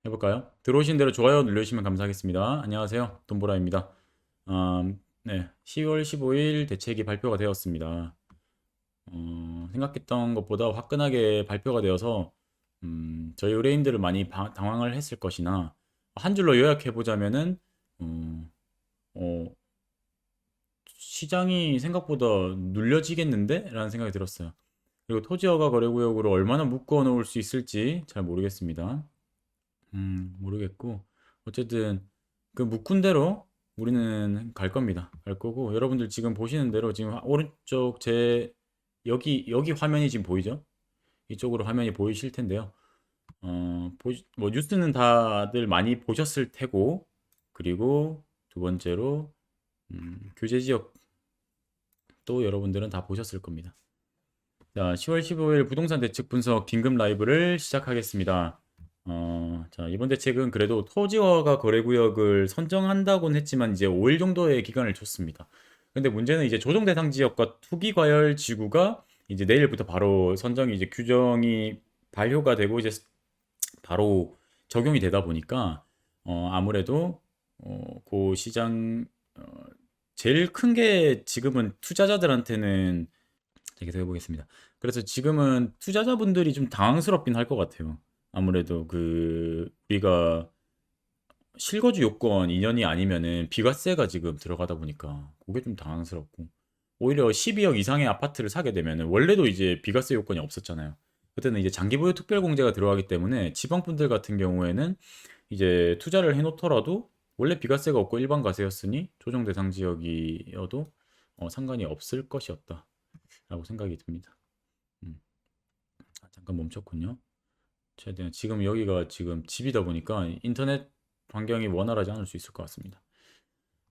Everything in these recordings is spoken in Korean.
해볼까요? 들어오신 대로 좋아요 눌러주시면 감사하겠습니다. 안녕하세요. 돈보라입니다. 네, 10월 15일 대책이 발표가 되었습니다. 생각했던 것보다 화끈하게 발표가 되어서 저희 의뢰인들을 많이 당황을 했을 것이나 한 줄로 요약해보자면은 어, 어, 시장이 생각보다 눌려지겠는데? 라는 생각이 들었어요. 그리고 토지허가 거래구역으로 얼마나 묶어 놓을 수 있을지 잘 모르겠습니다. 모르겠고 어쨌든 그 묶은 대로 우리는 갈 겁니다. 갈 거고 여러분들 지금 보시는 대로 지금 오른쪽 제 여기 화면이 지금 보이죠? 이쪽으로 화면이 보이실 텐데요. 뭐 뉴스는 다들 많이 보셨을 테고 그리고 두 번째로 규제 지역 또 여러분들은 다 보셨을 겁니다. 자, 10월 15일 부동산 대책 분석 긴급 라이브를 시작하겠습니다. 자, 이번 대책은 그래도 토지허가 거래구역을 선정한다고는 했지만 이제 5일 정도의 기간을 줬습니다. 근데 문제는 이제 조정 대상 지역과 투기 과열 지구가 이제 내일부터 바로 선정이 이제 규정이 발효가 되고 이제 바로 적용이 되다 보니까 아무래도 그 시장 제일 큰 게 지금은 투자자들한테는 계속 해보겠습니다. 그래서 지금은 투자자분들이 좀 당황스럽긴 할 것 같아요. 아무래도 그 우리가 실거주 요건 2년이 아니면은 비과세가 지금 들어가다 보니까 그게 좀 당황스럽고 오히려 12억 이상의 아파트를 사게 되면은 원래도 이제 비과세 요건이 없었잖아요. 그때는 이제 장기보유 특별공제가 들어가기 때문에 지방분들 같은 경우에는 이제 투자를 해놓더라도 원래 비과세가 없고 일반 과세였으니 조정 대상 지역이어도 상관이 없을 것이었다라고 생각이 듭니다. 음. 잠깐 멈췄군요. 최대한 지금 여기가 지금 집이다 보니까 인터넷 환경이 원활하지 않을 수 있을 것 같습니다.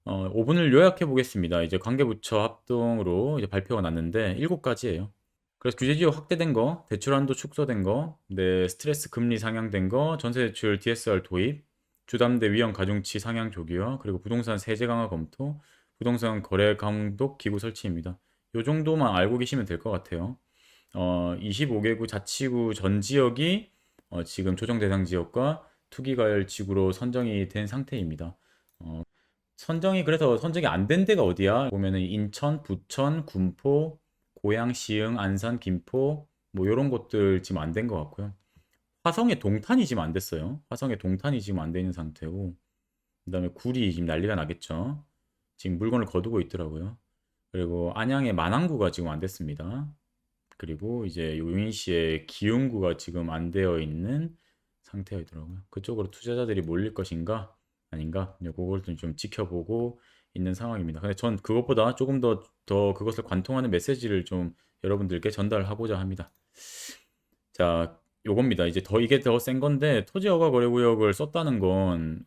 5분을 요약해 보겠습니다. 이제 관계부처 합동으로 이제 발표가 났는데 7가지예요. 그래서 규제 지역 확대된 거, 대출 한도 축소된 거, 네, 스트레스 금리 상향된 거, 전세 대출 DSR 도입, 주담대 위험 가중치 상향 조기화, 그리고 부동산 세제 강화 검토, 부동산 거래 감독 기구 설치입니다. 요 정도만 알고 계시면 될 것 같아요. 25개구 자치구 전 지역이 지금 조정 대상 지역과 투기 과열 지구로 선정이 된 상태입니다. 선정이 그래서 선정이 안 된 데가 어디야? 보면은 인천, 부천, 군포, 고양, 시흥, 안산, 김포 뭐 이런 곳들 지금 안 된 것 같고요. 화성의 동탄이 지금 안 됐어요. 화성의 동탄이 지금 안 돼 있는 상태고 그다음에 구리 지금 난리가 나겠죠. 지금 물건을 거두고 있더라고요. 그리고 안양의 만안구가 지금 안 됐습니다. 그리고 이제 용인시의 기흥구가 지금 안 되어 있는 상태이더라고요. 그쪽으로 투자자들이 몰릴 것인가 아닌가 그걸 좀 지켜보고 있는 상황입니다. 근데 전 그것보다 조금 더 그것을 관통하는 메시지를 좀 여러분들께 전달하고자 합니다. 자, 요겁니다. 이제 이게 더 센 건데 토지허가 거래구역을 썼다는 건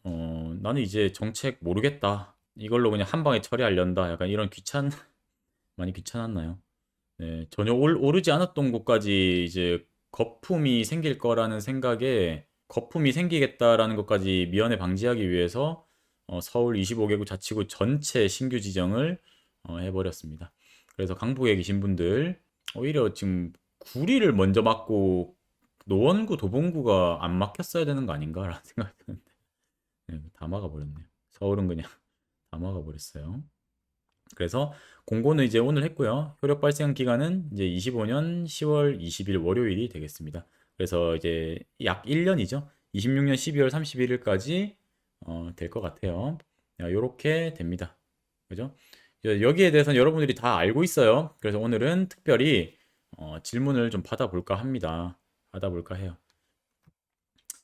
나는 이제 정책 모르겠다. 이걸로 그냥 한 방에 처리하련다. 약간 이런 많이 귀찮았나요? 네, 전혀 오르지 않았던 곳까지 이제 거품이 생길 거라는 생각에 거품이 생기겠다라는 것까지 미연에 방지하기 위해서 서울 25개구 자치구 전체 신규 지정을 해버렸습니다. 그래서 강북에 계신 분들 오히려 지금 구리를 먼저 막고 노원구, 도봉구가 안 막혔어야 되는 거 아닌가라는 생각이 드는데 다 막아버렸네요. 서울은 그냥 다 막아버렸어요. 그래서 공고는 이제 오늘 했고요. 효력 발생 기간은 이제 25년 10월 20일 월요일이 되겠습니다. 그래서 이제 약 1년이죠. 26년 12월 31일까지 될 것 같아요. 요렇게 됩니다. 그죠? 여기에 대해서는 여러분들이 다 알고 있어요. 그래서 오늘은 특별히 질문을 좀 받아볼까 합니다. 받아볼까 해요.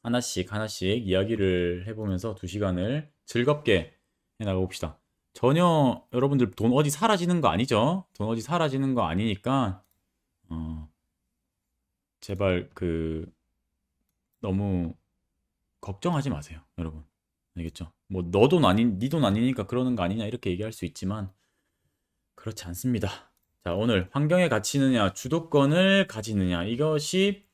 하나씩 하나씩 이야기를 해보면서 2시간을 즐겁게 해나가 봅시다. 전혀 여러분들 돈 어디 사라지는 거 아니죠? 돈 어디 사라지는 거 아니니까 어, 제발 너무 걱정하지 마세요, 여러분. 알겠죠? 뭐 너 돈 아닌 네 돈 아니니까 그러는 거 아니냐 이렇게 얘기할 수 있지만 그렇지 않습니다. 자, 오늘 환경에 갇히느냐 주도권을 가지느냐 이것이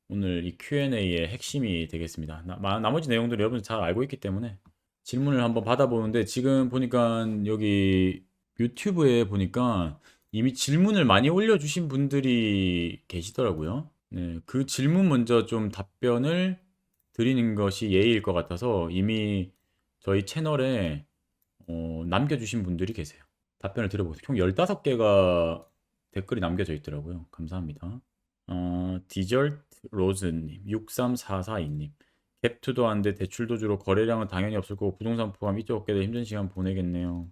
오늘 이 Q&A의 핵심이 되겠습니다. 나머지 내용들은 여러분들 잘 알고 있기 때문에 질문을 한번 받아보는데 지금 보니까 여기 유튜브에 보니까 이미 질문을 많이 올려주신 분들이 계시더라고요. 네, 그 질문 먼저 좀 답변을 드리는 것이 예의일 것 같아서 이미 저희 채널에 남겨주신 분들이 계세요. 답변을 드려보세요. 총 15개가 댓글이 남겨져 있더라고요. 감사합니다. 디절트 로즈님, 63442님. 갭투도 안 돼, 대출도 주로 거래량은 당연히 없을 거고 부동산 포함 이쪽 업계들 힘든 시간 보내겠네요.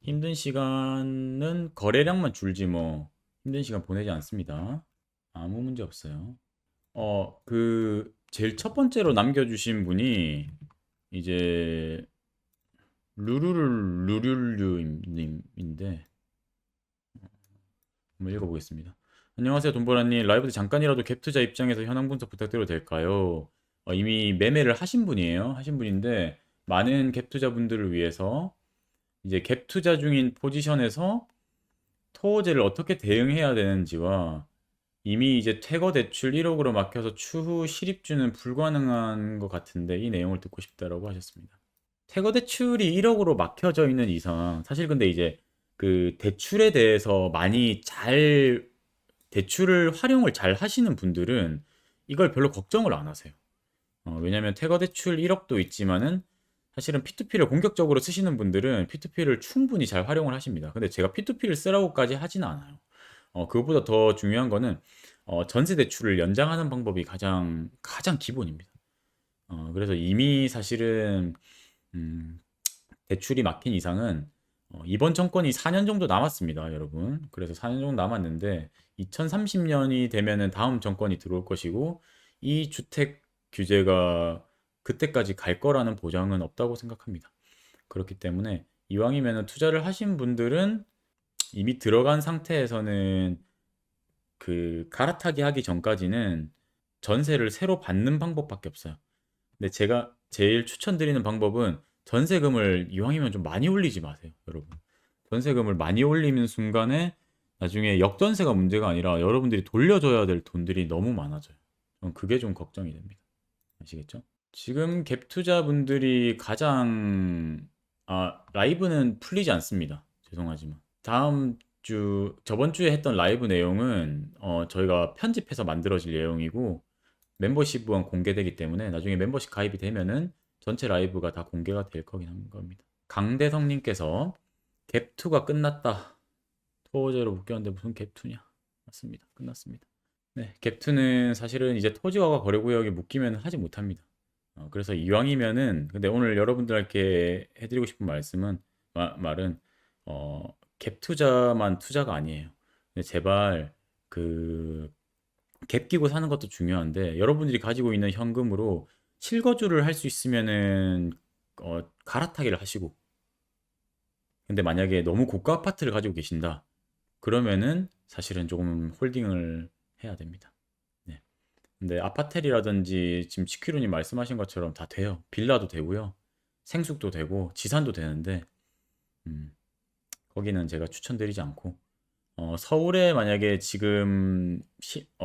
힘든 시간은 거래량만 줄지 뭐 힘든 시간 보내지 않습니다. 아무 문제 없어요. 제일 첫 번째로 남겨주신 분이 이제 루루루님인데 한번 읽어보겠습니다. 안녕하세요, 돈보라님. 라이브 때 잠깐이라도 갭 투자 입장에서 현황 분석 부탁드려도 될까요? 이미 매매를 하신 분이에요. 하신 분인데 많은 갭 투자분들을 위해서 이제 갭 투자 중인 포지션에서 토호제를 어떻게 대응해야 되는지와 이미 이제 퇴거 대출 1억으로 막혀서 추후 실입주는 불가능한 것 같은데 이 내용을 듣고 싶다라고 하셨습니다. 퇴거 대출이 1억으로 막혀져 있는 이상 사실 근데 이제 그 대출에 대해서 많이 잘 대출을 활용을 잘 하시는 분들은 이걸 별로 걱정을 안 하세요. 왜냐면 퇴거 대출 1억도 있지만은 사실은 P2P를 공격적으로 쓰시는 분들은 P2P를 충분히 잘 활용을 하십니다. 근데 제가 P2P를 쓰라고까지 하지는 않아요. 그것보다 더 중요한 거는 전세 대출을 연장하는 방법이 가장 기본입니다. 그래서 이미 사실은 음, 대출이 막힌 이상은 이번 정권이 4년 정도 남았습니다, 여러분. 그래서 4년 정도 남았는데 2030년이 되면은 다음 정권이 들어올 것이고 이 주택 규제가 그때까지 갈 거라는 보장은 없다고 생각합니다. 그렇기 때문에 이왕이면 투자를 하신 분들은 이미 들어간 상태에서는 그 갈아타기 하기 전까지는 전세를 새로 받는 방법밖에 없어요. 근데 제가 제일 추천드리는 방법은 전세금을 이왕이면 좀 많이 올리지 마세요, 여러분. 전세금을 많이 올리는 순간에 나중에 역전세가 문제가 아니라 여러분들이 돌려줘야 될 돈들이 너무 많아져요. 저는 그게 좀 걱정이 됩니다. 아시겠죠? 지금 갭 투자분들이 라이브는 풀리지 않습니다. 죄송하지만. 저번 주에 했던 라이브 내용은 저희가 편집해서 만들어질 내용이고 멤버십은 공개되기 때문에 나중에 멤버십 가입이 되면은 전체 라이브가 다 공개가 될 거긴 한 겁니다. 강대성님께서 갭2가 끝났다. 토제로 묶였는데 무슨 갭2냐? 맞습니다. 끝났습니다. 네, 갭2는 사실은 이제 토지와 거래구역에 묶이면 하지 못합니다. 그래서 이왕이면은 근데 오늘 여러분들께 해드리고 싶은 말은 갭 투자만 투자가 아니에요. 근데 제발 그 갭 끼고 사는 것도 중요한데 여러분들이 가지고 있는 현금으로 실거주를 할 수 있으면은 갈아타기를 하시고 근데 만약에 너무 고가 아파트를 가지고 계신다 그러면은 사실은 조금 홀딩을 해야 됩니다. 네. 근데 아파텔이라든지 지금 치키루님 말씀하신 것처럼 다 돼요. 빌라도 되고요. 생숙도 되고 지산도 되는데 거기는 제가 추천드리지 않고 서울에 만약에 지금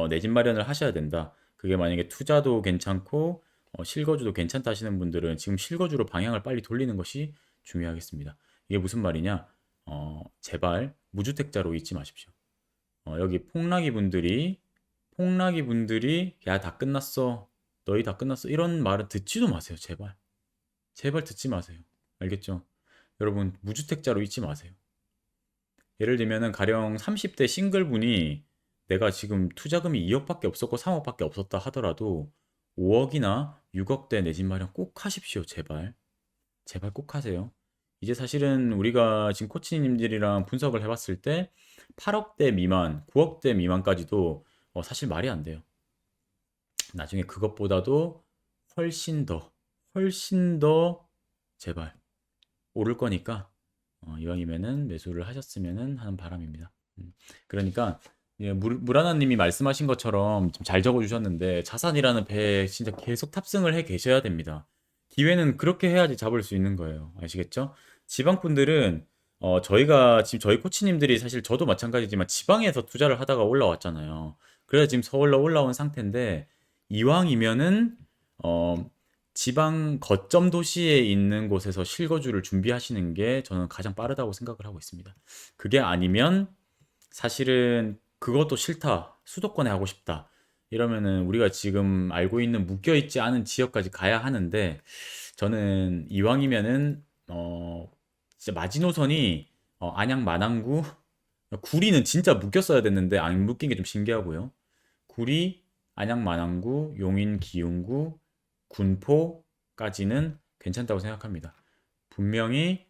내 집 마련을 하셔야 된다. 그게 만약에 투자도 괜찮고 실거주도 괜찮다 하시는 분들은 지금 실거주로 방향을 빨리 돌리는 것이 중요하겠습니다. 이게 무슨 말이냐? 제발 무주택자로 잊지 마십시오. 여기 폭락이 분들이 야, 다 끝났어. 너희 다 끝났어. 이런 말은 듣지도 마세요. 제발. 제발 듣지 마세요. 알겠죠? 여러분, 무주택자로 잊지 마세요. 예를 들면은 가령 30대 싱글분이 내가 지금 투자금이 2억밖에 없었고 3억밖에 없었다 하더라도 5억이나 6억대 내 집 마련 꼭 하십시오. 제발. 제발 꼭 하세요. 이제 사실은 우리가 지금 코치님들이랑 분석을 해봤을 때 8억대 미만, 9억대 미만까지도 사실 말이 안 돼요. 나중에 그것보다도 훨씬 더 제발 오를 거니까 이왕이면은 매수를 하셨으면은 하는 바람입니다. 그러니까 예, 무라나님이 말씀하신 것처럼 좀 잘 적어주셨는데 자산이라는 배에 진짜 계속 탑승을 해 계셔야 됩니다. 기회는 그렇게 해야지 잡을 수 있는 거예요. 아시겠죠? 지방 분들은 저희가 지금 저희 코치님들이 사실 저도 마찬가지지만 지방에서 투자를 하다가 올라왔잖아요. 그래서 지금 서울로 올라온 상태인데 이왕이면은 지방 거점 도시에 있는 곳에서 실거주를 준비하시는 게 저는 가장 빠르다고 생각을 하고 있습니다. 그게 아니면 사실은 그것도 싫다. 수도권에 하고 싶다. 이러면은 우리가 지금 알고 있는 묶여있지 않은 지역까지 가야 하는데, 저는 이왕이면은 진짜 마지노선이 안양 만안구, 구리는 진짜 묶였어야 됐는데 안 묶인 게 좀 신기하고요. 구리, 안양 만안구, 용인 기흥구, 군포까지는 괜찮다고 생각합니다. 분명히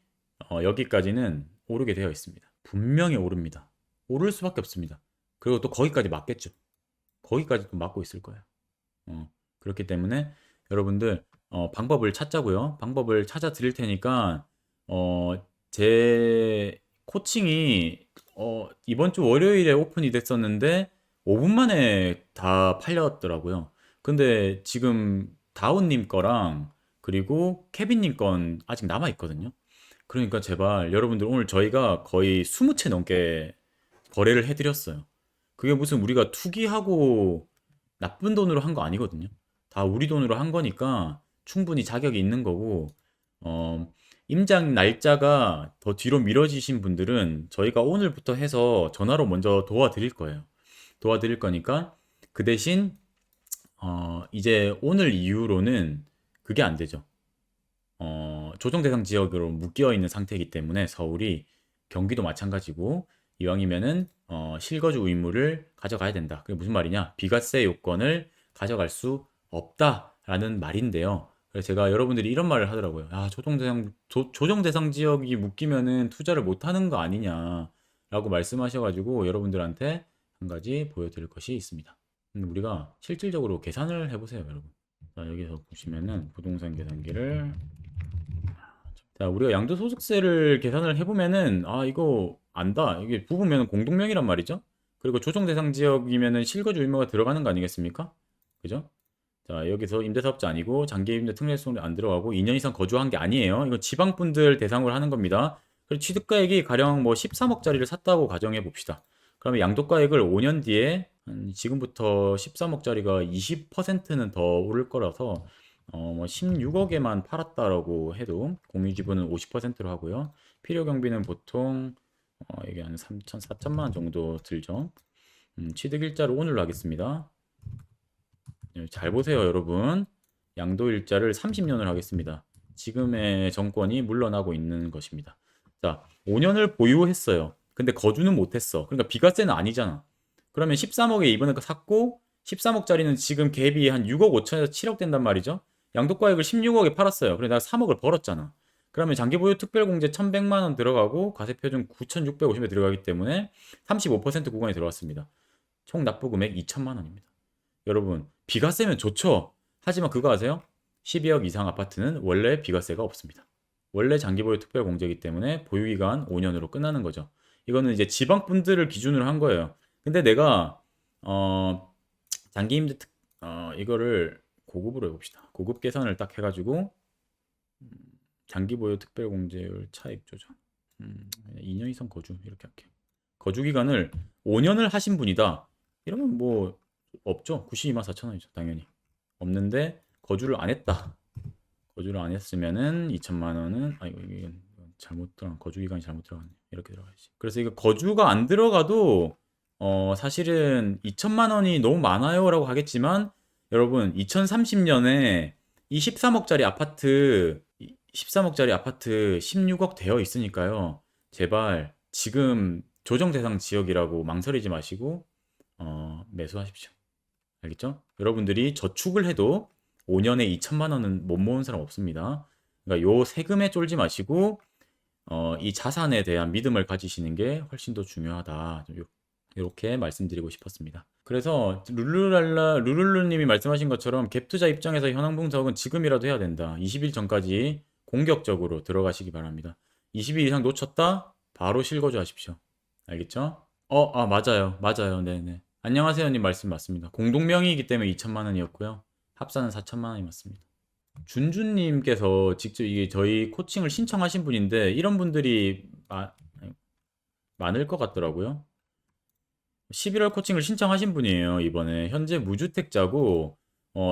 여기까지는 오르게 되어 있습니다. 분명히 오릅니다. 오를 수밖에 없습니다. 그리고 또 거기까지 맞겠죠. 거기까지 또 맞고 있을 거예요. 그렇기 때문에 여러분들 방법을 찾자고요. 방법을 찾아 드릴 테니까 제 코칭이 이번 주 월요일에 오픈이 됐었는데 5분 만에 다 팔렸더라고요. 근데 지금 다운님 거랑 그리고 케빈님 건 아직 남아 있거든요. 그러니까 제발 여러분들 오늘 저희가 거의 20채 넘게 거래를 해드렸어요. 그게 무슨 우리가 투기하고 나쁜 돈으로 한 거 아니거든요. 다 우리 돈으로 한 거니까 충분히 자격이 있는 거고, 임장 날짜가 더 뒤로 미뤄지신 분들은 저희가 오늘부터 해서 전화로 먼저 도와드릴 거예요. 도와드릴 거니까 그 대신 이제 오늘 이후로는 그게 안 되죠. 조정 대상 지역으로 묶여 있는 상태이기 때문에 서울이 경기도 마찬가지고 이왕이면은 실거주 의무를 가져가야 된다. 그게 무슨 말이냐? 비과세 요건을 가져갈 수 없다라는 말인데요. 그래서 제가 여러분들이 이런 말을 하더라고요. 아, 조정 대상 지역이 묶이면은 투자를 못 하는 거 아니냐라고 말씀하셔가지고 여러분들한테 한 가지 보여드릴 것이 있습니다. 우리가 실질적으로 계산을 해보세요, 여러분. 자, 여기서 보시면은 부동산 계산기를, 자, 우리가 양도소득세를 계산을 해보면은, 아, 이거 안다. 이게 부부면 공동명의란 말이죠. 그리고 조정 대상 지역이면은 실거주 의무가 들어가는 거 아니겠습니까? 그죠? 자, 여기서 임대사업자 아니고 장기임대 특례소득 안 들어가고 2년 이상 거주한 게 아니에요. 이거 지방분들 대상으로 하는 겁니다. 그리고 취득가액이 가령 뭐 13억짜리를 샀다고 가정해 봅시다. 그러면 양도가액을 5년 뒤에 지금부터 13억짜리가 20%는 더 오를 거라서 뭐 16억에만 팔았다라고 해도 공유지분은 50%로 하고요. 필요 경비는 보통 이게 한 3천, 4천만 원 정도 들죠. 취득일자를 오늘로 하겠습니다. 잘 보세요, 여러분. 양도일자를 30년을 하겠습니다. 지금의 정권이 물러나고 있는 것입니다. 자, 5년을 보유했어요. 근데 거주는 못했어. 그러니까 비과세는 아니잖아. 그러면 13억에 이번에 샀고 13억짜리는 지금 갭이 한 6억 5천에서 7억 된단 말이죠. 양도가액을 16억에 팔았어요. 그래 내가 3억을 벌었잖아. 그러면 장기보유 특별공제 1,100만 원 들어가고 과세표준 9,650에 들어가기 때문에 35% 구간에 들어왔습니다. 총 납부 금액 2천만 원입니다. 여러분, 비과세면 좋죠. 하지만 그거 아세요? 12억 이상 아파트는 원래 비과세가 없습니다. 원래 장기보유 특별공제이기 때문에 보유기간 5년으로 끝나는 거죠. 이거는 이제 지방 분들을 기준으로 한 거예요. 근데 내가 장기임대 이거를 고급으로 해봅시다. 고급 계산을 딱 해가지고 장기보유 특별공제율 차익 조정 2년 이상 거주 이렇게 할게요. 거주 기간을 5년을 하신 분이다. 이러면 뭐 없죠. 92만 4천 원이죠. 당연히 없는데 거주를 안 했다. 거주를 안 했으면은 2천만 원은 이게 잘못 들어간 거주 기간이 잘못 들어갔네. 이렇게 들어가야지. 그래서 이거 거주가 안 들어가도 사실은 2천만 원이 너무 많아요라고 하겠지만 여러분 2030년에 이 13억짜리 아파트 13억짜리 아파트 16억 되어 있으니까요. 제발 지금 조정 대상 지역이라고 망설이지 마시고 매수하십시오. 알겠죠? 여러분들이 저축을 해도 5년에 2천만 원은 못 모은 사람 없습니다. 그러니까 요 세금에 쫄지 마시고 이 자산에 대한 믿음을 가지시는 게 훨씬 더 중요하다. 이렇게 말씀드리고 싶었습니다. 그래서 루룰루님이 말씀하신 것처럼 갭 투자 입장에서 현황 분석은 지금이라도 해야 된다. 20일 전까지 공격적으로 들어가시기 바랍니다. 20일 이상 놓쳤다? 바로 실거주 하십시오. 알겠죠? 맞아요. 맞아요. 네네. 안녕하세요님 말씀 맞습니다. 공동명의이기 때문에 2천만 원이었고요. 합산은 4천만 원이 맞습니다. 준준님께서 직접 이게 저희 코칭을 신청하신 분인데 이런 분들이 많을 것 같더라고요. 11월 코칭을 신청하신 분이에요. 이번에 현재 무주택자고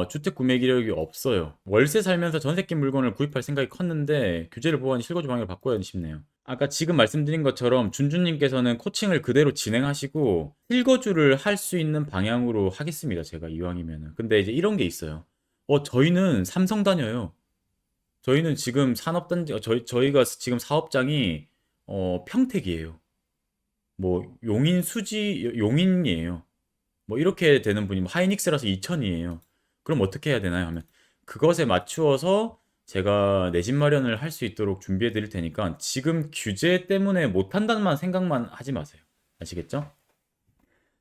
주택 구매 기력이 없어요. 월세 살면서 전세 낀 물건을 구입할 생각이 컸는데 규제를 보완 실거주 방향을 바꿔야 싶네요. 아까 지금 말씀드린 것처럼 준주님께서는 코칭을 그대로 진행하시고 실거주를 할 수 있는 방향으로 하겠습니다. 제가 이왕이면은. 근데 이제 이런 게 있어요. 저희는 삼성 다녀요. 저희는 지금 산업단지, 저희가 지금 사업장이 평택이에요. 뭐 용인 수지 용인이에요. 뭐 이렇게 되는 분이 뭐 하이닉스라서 이천이에요. 그럼 어떻게 해야 되나요? 하면 그것에 맞추어서 제가 내 집 마련을 할 수 있도록 준비해 드릴 테니까 지금 규제 때문에 못 한다는 생각만 하지 마세요. 아시겠죠?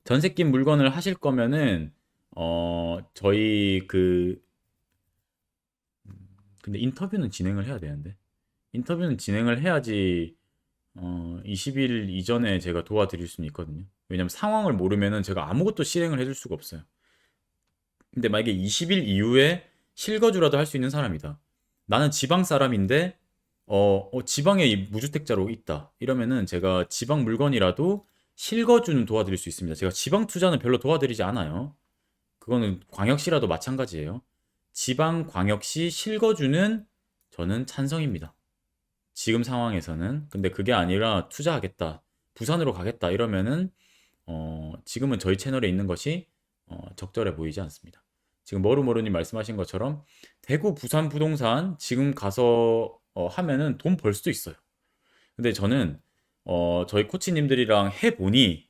전세 낀 물건을 하실 거면은 저희 근데 인터뷰는 진행을 해야 되는데 인터뷰는 진행을 해야지 20일 이전에 제가 도와드릴 수는 있거든요. 왜냐면 상황을 모르면은 제가 아무것도 실행을 해줄 수가 없어요. 근데 만약에 20일 이후에 실거주라도 할 수 있는 사람이다. 나는 지방 사람인데 지방에 이 무주택자로 있다. 이러면은 제가 지방 물건이라도 실거주는 도와드릴 수 있습니다. 제가 지방 투자는 별로 도와드리지 않아요. 그거는 광역시라도 마찬가지예요. 지방 광역시 실거주는 저는 찬성입니다. 지금 상황에서는. 근데 그게 아니라 투자하겠다. 부산으로 가겠다. 이러면은 지금은 저희 채널에 있는 것이 적절해 보이지 않습니다. 지금 머루머루님 말씀하신 것처럼 대구, 부산 부동산 지금 가서 하면은 돈 벌 수도 있어요. 근데 저는 저희 코치님들이랑 해보니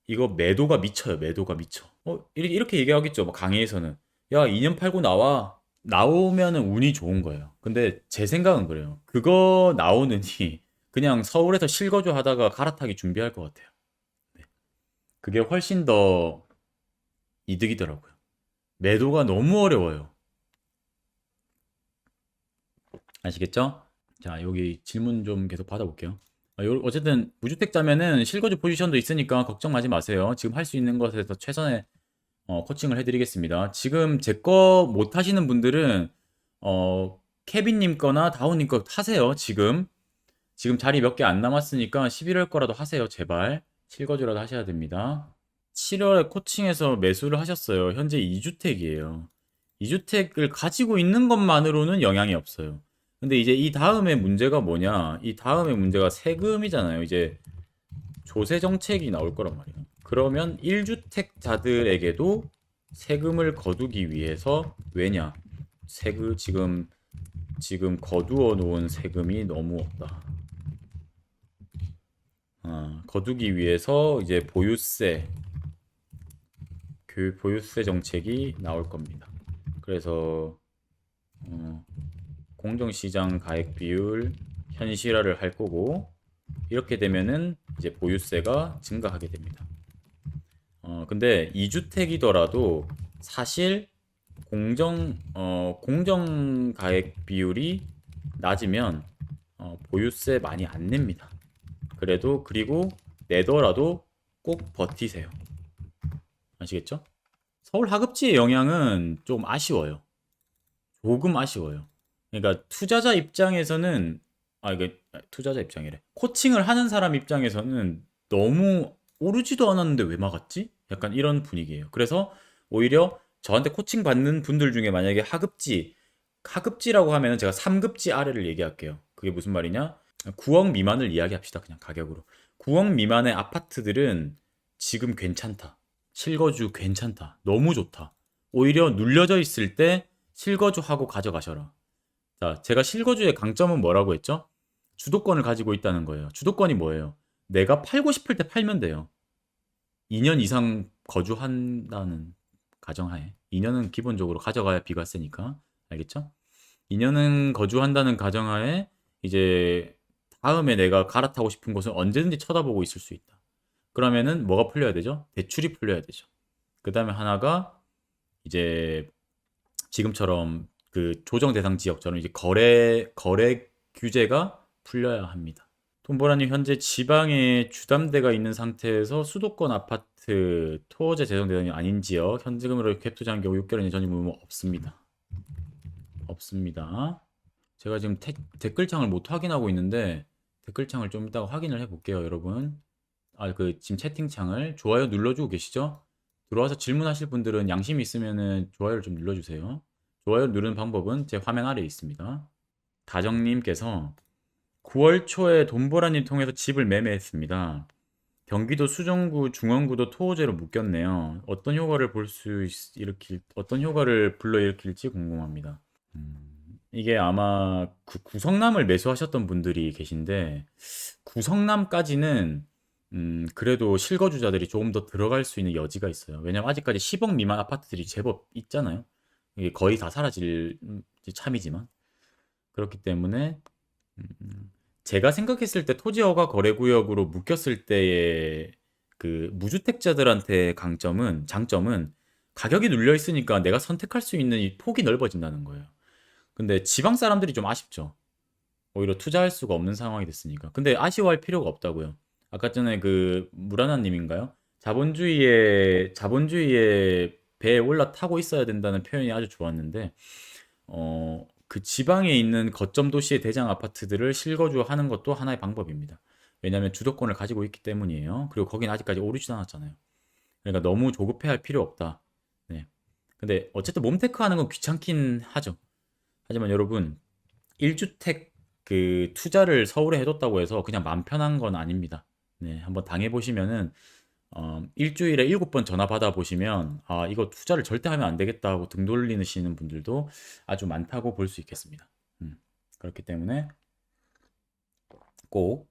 이거 매도가 미쳐요. 매도가 미쳐. 이렇게 얘기하겠죠. 뭐 강의에서는 야 2년 팔고 나와. 나오면은 운이 좋은 거예요. 근데 제 생각은 그래요. 그거 나오느니 그냥 서울에서 실거주 하다가 갈아타기 준비할 것 같아요. 네. 그게 훨씬 더 이득이더라고요. 매도가 너무 어려워요. 아시겠죠? 자, 여기 질문 좀 계속 받아볼게요. 어쨌든 무주택자면은 실거주 포지션도 있으니까 걱정하지 마세요. 지금 할 수 있는 것에서 최선의 코칭을 해드리겠습니다. 지금 제 거 못 하시는 분들은 케빈님 거나 다운님 거 하세요. 지금 자리 몇 개 안 남았으니까 11월 거라도 하세요. 제발 실거주라도 하셔야 됩니다. 7월에 코칭에서 매수를 하셨어요. 현재 2주택이에요. 2주택을 가지고 있는 것만으로는 영향이 없어요. 근데 이제 이 다음에 문제가 뭐냐? 이 다음에 문제가 세금이잖아요. 이제 조세 정책이 나올 거란 말이에요. 그러면 1주택자들에게도 세금을 거두기 위해서 왜냐? 지금 거두어 놓은 세금이 너무 없다. 거두기 위해서 이제 보유세 정책이 나올 겁니다. 그래서 공정시장 가액 비율 현실화를 할 거고 이렇게 되면은 이제 보유세가 증가하게 됩니다. 근데 2주택이더라도 사실 공정 가액 비율이 낮으면 보유세 많이 안 냅니다. 그리고 내더라도 꼭 버티세요. 아시겠죠? 서울 하급지의 영향은 좀 아쉬워요. 조금 아쉬워요. 그러니까 투자자 입장에서는 이게 투자자 입장이래. 코칭을 하는 사람 입장에서는 너무 오르지도 않았는데 왜 막았지? 약간 이런 분위기예요. 그래서 오히려 저한테 코칭 받는 분들 중에 만약에 하급지라고 하면은 제가 3급지 아래를 얘기할게요. 그게 무슨 말이냐? 9억 미만을 이야기합시다. 그냥 가격으로. 9억 미만의 아파트들은 지금 괜찮다. 실거주 괜찮다. 너무 좋다. 오히려 눌려져 있을 때 실거주하고 가져가셔라. 자, 제가 실거주의 강점은 뭐라고 했죠? 주도권을 가지고 있다는 거예요. 주도권이 뭐예요? 내가 팔고 싶을 때 팔면 돼요. 2년 이상 거주한다는 가정하에. 2년은 기본적으로 가져가야 비과세니까. 알겠죠? 2년은 거주한다는 가정하에 이제 다음에 내가 갈아타고 싶은 곳은 언제든지 쳐다보고 있을 수 있다. 그러면은 뭐가 풀려야 되죠? 대출이 풀려야 되죠. 그 다음에 하나가 이제 지금처럼 그 조정 대상 지역처럼 이제 거래 규제가 풀려야 합니다. 돈보라님 현재 지방에 주담대가 있는 상태에서 수도권 아파트 토지 재정 대상이 아닌 지역 현금으로 갭 투자한 경우 6개월 이내 전입 의무 없습니다. 없습니다. 제가 지금 댓글창을 못 확인하고 있는데 댓글창을 좀 이따가 확인을 해볼게요, 여러분. 지금 채팅창을 좋아요 눌러주고 계시죠? 들어와서 질문하실 분들은 양심이 있으면은 좋아요를 좀 눌러주세요. 좋아요 누르는 방법은 제 화면 아래에 있습니다. 다정님께서 9월 초에 돈보라님 통해서 집을 매매했습니다. 경기도 수정구 중원구도 토호제로 묶였네요. 어떤 효과를 불러일으킬지 궁금합니다. 이게 아마 그 구성남을 매수하셨던 분들이 계신데 구성남까지는 그래도 실거주자들이 조금 더 들어갈 수 있는 여지가 있어요. 왜냐면 아직까지 10억 미만 아파트들이 제법 있잖아요. 이게 거의 다 사라질 참이지만 그렇기 때문에 제가 생각했을 때 토지허가 거래구역으로 묶였을 때의 그 무주택자들한테 장점은 가격이 눌려 있으니까 내가 선택할 수 있는 이 폭이 넓어진다는 거예요. 근데 지방 사람들이 좀 아쉽죠. 오히려 투자할 수가 없는 상황이 됐으니까. 근데 아쉬워할 필요가 없다고요. 아까 전에 그 무라나님인가요? 자본주의의 배에 올라타고 있어야 된다는 표현이 아주 좋았는데 그 지방에 있는 거점 도시의 대장 아파트들을 실거주하는 것도 하나의 방법입니다. 왜냐하면 주도권을 가지고 있기 때문이에요. 그리고 거기는 아직까지 오르지도 않았잖아요. 그러니까 너무 조급해할 필요 없다. 네. 근데 어쨌든 몸테크 하는 건 귀찮긴 하죠. 하지만 여러분 1주택 그 투자를 서울에 해뒀다고 해서 그냥 맘 편한 건 아닙니다. 네, 한번 당해보시면은 일주일에 7번 전화 받아보시면 아 이거 투자를 절대 하면 안 되겠다 하고 등 돌리시는 분들도 아주 많다고 볼 수 있겠습니다. 그렇기 때문에 꼭,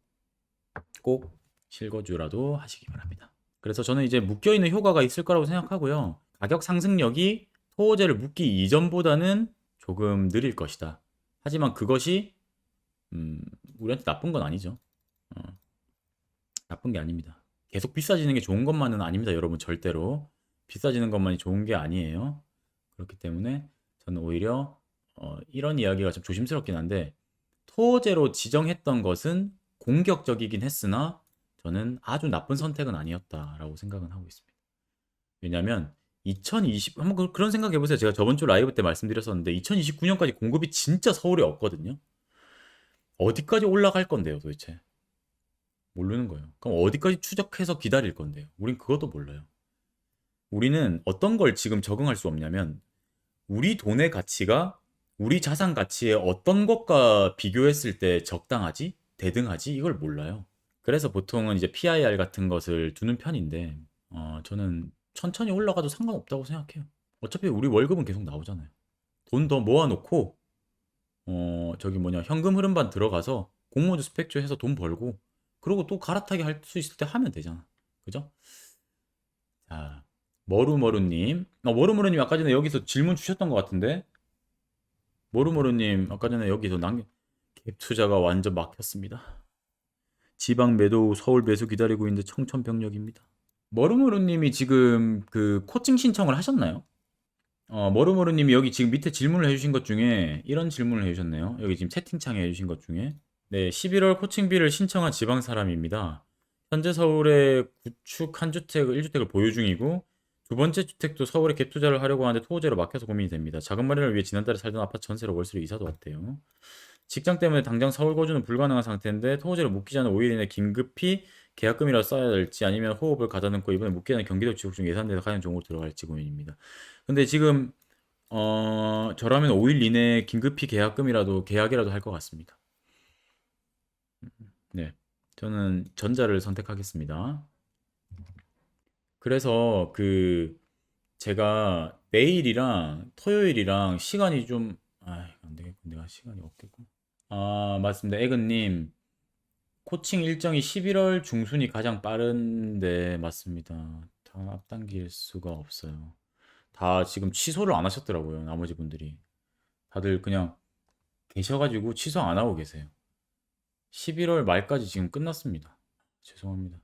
꼭 실거주라도 하시기 바랍니다. 그래서 저는 이제 묶여있는 효과가 있을 거라고 생각하고요. 가격 상승력이 토호제를 묶기 이전보다는 조금 느릴 것이다. 하지만 그것이 우리한테 나쁜 건 아니죠. 어, 나쁜 게 아닙니다. 계속 비싸지는 게 좋은 것만은 아닙니다, 여러분. 절대로. 비싸지는 것만이 좋은 게 아니에요. 그렇기 때문에 저는 오히려 이런 이야기가 좀 조심스럽긴 한데 토제로 지정했던 것은 공격적이긴 했으나 저는 아주 나쁜 선택은 아니었다라고 생각은 하고 있습니다. 왜냐하면 2020 한번 그런 생각 해보세요. 제가 저번 주 라이브 때 말씀드렸었는데 2029년까지 공급이 진짜 서울에 없거든요. 어디까지 올라갈 건데요, 도대체? 모르는 거예요. 그럼 어디까지 추적해서 기다릴 건데요? 우린 그것도 몰라요. 우리는 어떤 걸 지금 적응할 수 없냐면 우리 돈의 가치가 우리 자산 가치에 어떤 것과 비교했을 때 적당하지? 대등하지? 이걸 몰라요. 그래서 보통은 이제 PIR 같은 것을 두는 편인데 저는 천천히 올라가도 상관없다고 생각해요. 어차피 우리 월급은 계속 나오잖아요. 돈 더 모아놓고 저기 뭐냐 현금 흐름반 들어가서 공모주 스펙주 해서 돈 벌고 그리고 또 갈아타기 할 수 있을 때 하면 되잖아. 그죠? 자, 머루머루님. 머루머루님 아까 전에 여기서 질문 주셨던 것 같은데 머루머루님 아까 전에 여기서 갭 투자가 완전 막혔습니다. 지방 매도 후 서울 매수 기다리고 있는데 청천벽력입니다. 머루머루님이 지금 그 코칭 신청을 하셨나요? 머루머루님이 여기 지금 밑에 질문을 해주신 것 중에 이런 질문을 해주셨네요. 여기 지금 채팅창에 해주신 것 중에 네, 11월 코칭비를 신청한 지방 사람입니다. 현재 서울에 구축 한 주택, 1주택을 보유 중이고 두 번째 주택도 서울에 갭 투자를 하려고 하는데 토호제로 막혀서 고민이 됩니다. 자금 마련을 위해 지난달에 살던 아파트 전세로 월세로 이사도 왔대요. 직장 때문에 당장 서울 거주는 불가능한 상태인데 토호제로 묶이지 않은 5일 이내 긴급히 계약금이라도 써야 될지 아니면 호흡을 가다듬고 이번에 묶기 전에 경기도 지역 중 예산돼서 가장 좋은 곳으로 들어갈지 고민입니다. 근데 지금 저라면 5일 이내에 긴급히 계약이라도 할 것 같습니다. 네. 저는 전자를 선택하겠습니다. 그래서 제가 내일이랑 토요일이랑 시간이 좀 안 되겠고 내가 시간이 없겠고. 맞습니다. 에그님 코칭 일정이 11월 중순이 가장 빠른데 맞습니다. 다 앞당길 수가 없어요. 다 지금 취소를 안 하셨더라고요. 나머지 분들이. 다들 그냥 계셔가지고 취소 안 하고 계세요. 11월 말까지 지금 끝났습니다. 죄송합니다.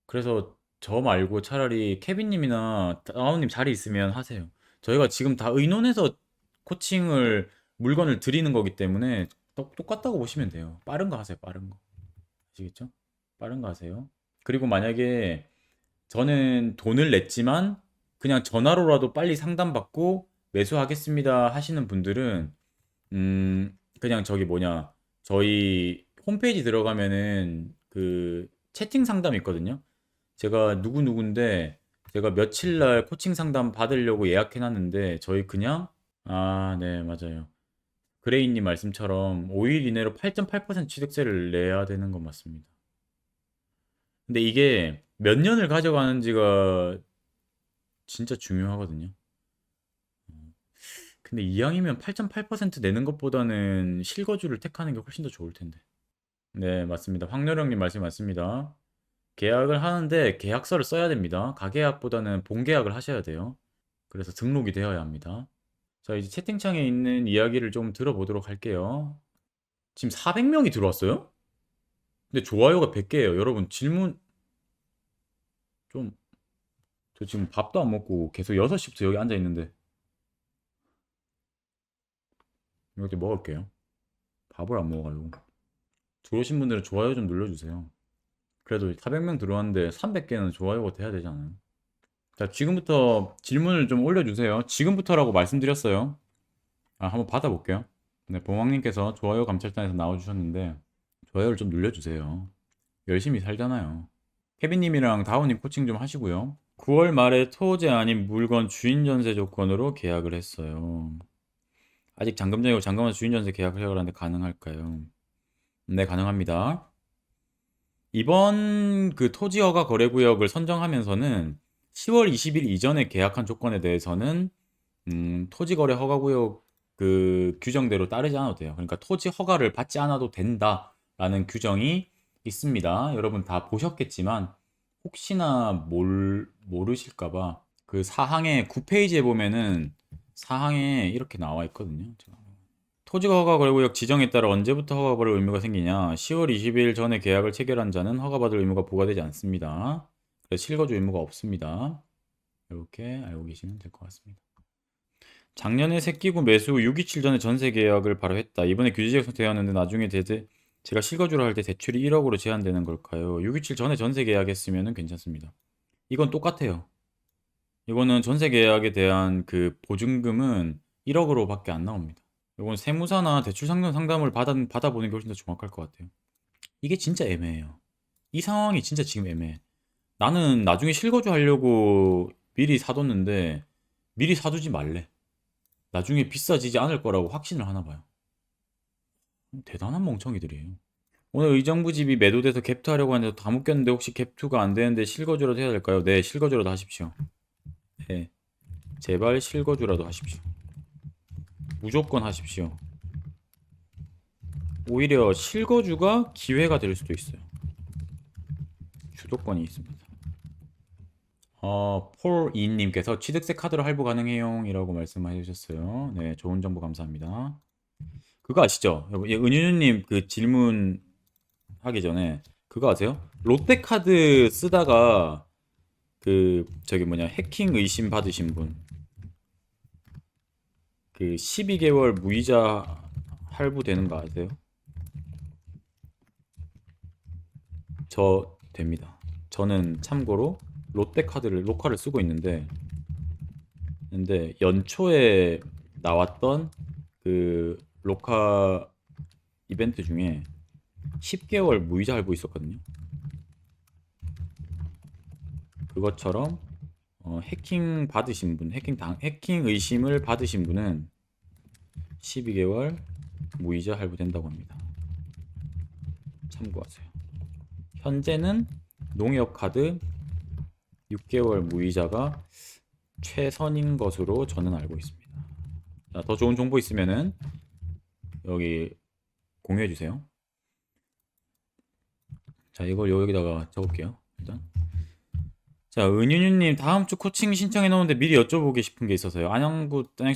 그래서 저 말고 차라리 케빈님이나 다운님 자리 있으면 하세요. 저희가 지금 다 의논해서 코칭을 물건을 드리는 거기 때문에 똑같다고 보시면 돼요. 빠른 거 하세요. 빠른 거. 아시겠죠? 빠른 거 하세요. 그리고 만약에 저는 돈을 냈지만 그냥 전화로라도 빨리 상담받고 매수하겠습니다 하시는 분들은 그냥 저기 뭐냐 저희 홈페이지 들어가면은 그 채팅 상담 있거든요. 제가 누구누군데 제가 며칠 날 코칭 상담 받으려고 예약해놨는데 저희 그냥 네, 맞아요. 그레이님 말씀처럼 5일 이내로 8.8% 취득세를 내야 되는 건 맞습니다. 근데 이게 몇 년을 가져가는지가 진짜 중요하거든요. 근데 이왕이면 8.8% 내는 것보다는 실거주를 택하는 게 훨씬 더 좋을 텐데. 네, 맞습니다. 황노령님 말씀 맞습니다. 계약을 하는데 계약서를 써야 됩니다. 가계약보다는 본계약을 하셔야 돼요. 그래서 등록이 되어야 합니다. 자, 이제 채팅창에 있는 이야기를 좀 들어보도록 할게요. 지금 400명이 들어왔어요? 근데 좋아요가 100개예요. 여러분 질문 좀, 저 지금 밥도 안 먹고 계속 6시부터 여기 앉아 있는데 이것도 먹을게요. 밥을 안 먹어가지고. 들어오신 분들은 좋아요 좀 눌러주세요. 그래도 400명 들어왔는데 300개는 좋아요가 돼야 되잖아요. 자, 지금부터 질문을 좀 올려주세요. 지금부터라고 말씀드렸어요. 한번 받아볼게요. 네, 봉황님께서 좋아요 감찰단에서 나와주셨는데 좋아요를 좀 눌러주세요. 열심히 살잖아요. 케빈님이랑 다운님 코칭 좀 하시고요. 9월 말에 토지 아닌 물건 주인 전세 조건으로 계약을 했어요. 아직 잔금전이고 잔금한 주인 전세 계약을 하는데 가능할까요? 네, 가능합니다. 이번 그 토지허가 거래구역을 선정하면서는 10월 20일 이전에 계약한 조건에 대해서는 토지거래 허가구역 그 규정대로 따르지 않아도 돼요. 그러니까 토지 허가를 받지 않아도 된다라는 규정이 있습니다. 여러분 다 보셨겠지만 혹시나 모르실까봐 그 사항의 9페이지에 보면은 사항에 이렇게 나와 있거든요. 토지가 허가거래구역 지정에 따라 언제부터 허가받을 의무가 생기냐? 10월 20일 전에 계약을 체결한 자는 허가받을 의무가 부과되지 않습니다. 그래서 실거주 의무가 없습니다. 이렇게 알고 계시면 될 것 같습니다. 작년에 새끼고 매수 후 627 전에 전세 계약을 바로 했다. 이번에 규제 제한되었는데 나중에 제가 실거주를 할 때 대출이 1억으로 제한되는 걸까요? 627 전에 전세 계약했으면 괜찮습니다. 이건 똑같아요. 이거는 전세 계약에 대한 그 보증금은 1억으로밖에 안 나옵니다. 이건 세무사나 대출 상담을 받아보는 게 훨씬 더 정확할 것 같아요. 이게 진짜 애매해요. 이 상황이 진짜 지금 애매해. 나는 나중에 실거주 하려고 미리 사뒀는데 미리 사두지 말래. 나중에 비싸지지 않을 거라고 확신을 하나 봐요. 대단한 멍청이들이에요. 오늘 의정부 집이 매도돼서 갭투하려고 하는데 다 묶였는데 혹시 갭투가 안 되는데 실거주라도 해야 될까요? 네, 실거주라도 하십시오. 네, 제발 실거주라도 하십시오. 무조건 하십시오. 오히려 실거주가 기회가 될 수도 있어요. 주도권이 있습니다. 폴이님께서 취득세 카드로 할부 가능해요? 이라고 말씀해 주셨어요. 네, 좋은 정보 감사합니다. 그거 아시죠? 은유님 그 질문 하기 전에 그거 아세요? 롯데카드 쓰다가 그 저기 뭐냐 해킹 의심 받으신 분 그 12개월 무이자 할부되는 거 아세요? 저 됩니다. 저는 참고로 롯데카드를 로카를 쓰고 있는데 연초에 나왔던 그 로카 이벤트 중에 10개월 무이자 할부 있었거든요. 그것처럼 해킹 받으신 분, 해킹 의심을 받으신 분은 12개월 무이자 할부된다고 합니다. 참고하세요. 현재는 농협카드 6개월 무이자가 최선인 것으로 저는 알고 있습니다. 자, 더 좋은 정보 있으면은 여기 공유해 주세요. 자, 이걸 여기다가 적을게요. 일단. 자, 은윤유님 다음 주 코칭 신청해 놓은데 미리 여쭤보고 싶은 게 있어서요.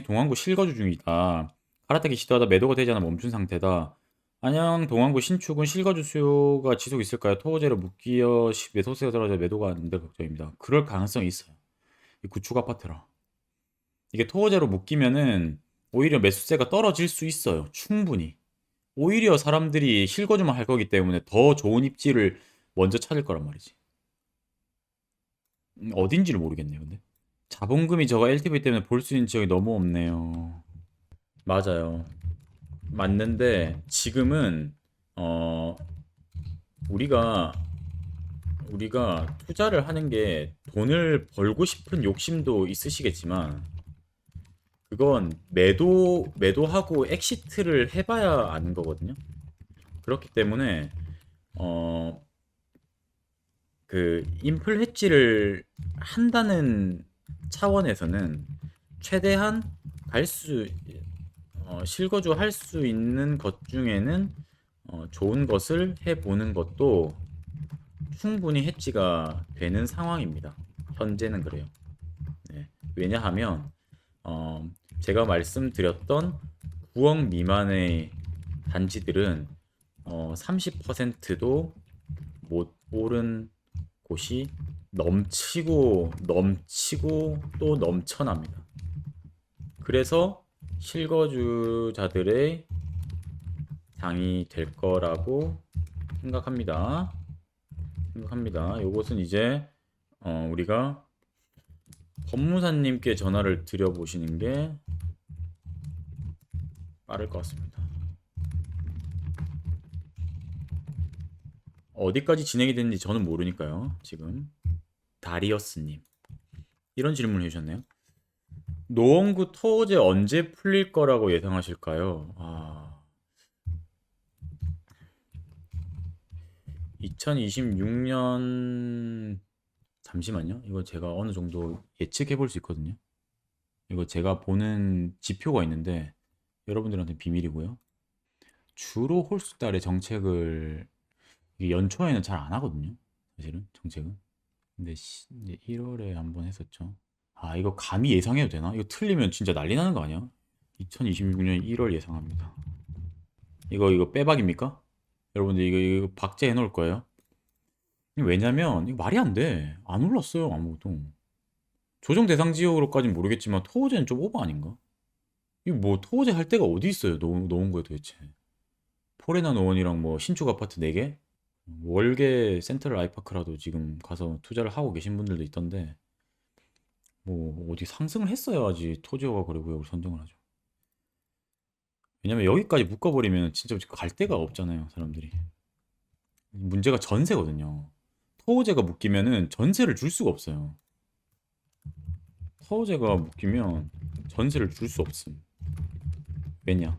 동안구 실거주 중이다. 갈아타기 시도하다 매도가 되지 않아 멈춘 상태다. 안양 동안구 신축은 실거주 수요가 지속 있을까요? 토지로 묶이어 매도세가 떨어져 매도가 안 될 걱정입니다. 그럴 가능성이 있어요. 이 구축 아파트라. 이게 토지로 묶이면은 오히려 매수세가 떨어질 수 있어요. 충분히. 오히려 사람들이 실거주만 할 거기 때문에 더 좋은 입지를 먼저 찾을 거란 말이지. 어딘지를 모르겠네요, 근데. 자본금이 저거 LTV 때문에 볼 수 있는 지역이 너무 없네요. 맞아요. 맞는데 지금은 어 우리가 우리가 투자를 하는 게 돈을 벌고 싶은 욕심도 있으시겠지만 그건 매도하고 엑시트를 해봐야 아는 거거든요. 그렇기 때문에 어, 그 인플 해지를 한다는 차원에서는 최대한 갈 수, 실거주 할 수 있는 것 중에는 좋은 것을 해보는 것도 충분히 해지가 되는 상황입니다. 현재는 그래요. 네. 왜냐하면 어, 제가 말씀드렸던 9억 미만의 단지들은 30%도 못 오른 곳이 넘치고 또 넘쳐납니다. 그래서 실거주자들의 장이 될 거라고 생각합니다. 요것은 이제 우리가 법무사님께 전화를 드려보시는 게 빠를 것 같습니다. 어디까지 진행이 됐는지 저는 모르니까요. 지금 다리어스님 이런 질문을 해주셨네요. 노원구 토어제 언제 풀릴 거라고 예상하실까요? 2026년 잠시만요. 이거 제가 어느 정도 예측해 볼 수 있거든요. 이거 제가 보는 지표가 있는데 여러분들한테 비밀이고요. 주로 홀수달의 정책을 이게 연초에는 잘 안 하거든요. 사실은 정책은. 근데 이제 1월에 한번 했었죠. 이거 감히 예상해도 되나? 이거 틀리면 진짜 난리 나는 거 아니야? 2026년 1월 예상합니다. 이거 빼박입니까? 여러분들 이거 박제해 놓을 거예요. 왜냐면 이거 말이 안 돼. 안 올랐어요 아무것도. 조정 대상 지역으로까지는 모르겠지만 토호제는 좀 오버 아닌가? 이거 뭐 토호제 할 데가 어디 있어요? 놓은 거에 도대체. 포레나 노원이랑 뭐 신축 아파트 4개? 월계 센트럴 아이파크라도 지금 가서 투자를 하고 계신 분들도 있던데 뭐 어디 상승을 했어야지 토지허가 거래구역을 선정을 하죠. 왜냐면 여기까지 묶어버리면 진짜 갈 데가 없잖아요, 사람들이. 문제가 전세거든요. 토호제가 묶이면은 전세를 줄 수가 없어요. 토호제가 묶이면 전세를 줄 수 없음. 왜냐?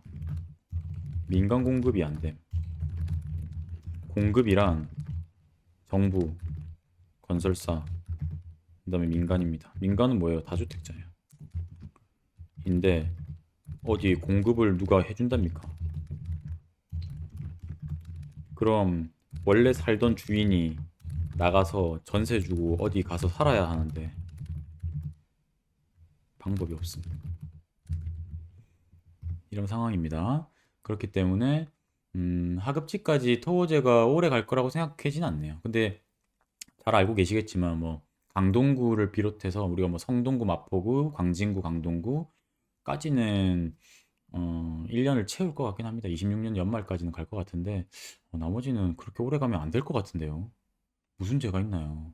민간 공급이 안 됨. 공급이란 정부, 건설사, 그다음에 민간입니다. 민간은 뭐예요? 다주택자예요. 인데 어디 공급을 누가 해준답니까? 그럼 원래 살던 주인이 나가서 전세 주고 어디 가서 살아야 하는데 방법이 없습니다. 이런 상황입니다. 그렇기 때문에 하급지까지 토호제가 오래 갈 거라고 생각하진 않네요. 근데 잘 알고 계시겠지만 뭐 강동구를 비롯해서 우리가 뭐 성동구, 마포구, 광진구, 강동구까지는 1년을 채울 것 같긴 합니다. 26년 연말까지는 갈 것 같은데 나머지는 그렇게 오래 가면 안 될 것 같은데요. 무슨 죄가 있나요?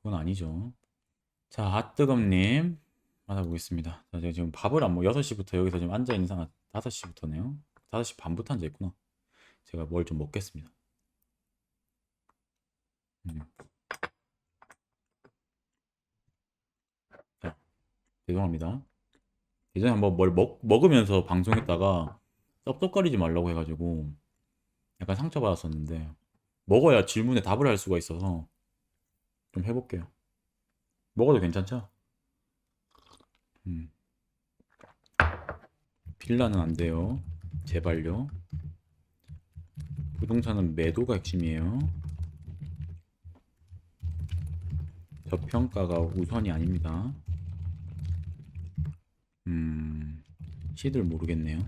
그건 아니죠. 자, 핫뜨검님 만나보겠습니다. 자, 제가 지금 밥을 안 먹, 6시부터 여기서 지금 앉아있는 상황, 5시부터네요. 5시 반부터 앉아있구나. 제가 뭘 좀 먹겠습니다. 음. 자, 죄송합니다. 예전에 한번 뭘 먹으면서 방송했다가 쩝쩝거리지 말라고 해가지고 약간 상처받았었는데 먹어야 질문에 답을 할 수가 있어서 좀 해볼게요. 먹어도 괜찮죠? 음. 빌라는 안 돼요. 제발요. 부동산은 매도가 핵심이에요. 저평가가 우선이 아닙니다. 시들 모르겠네요.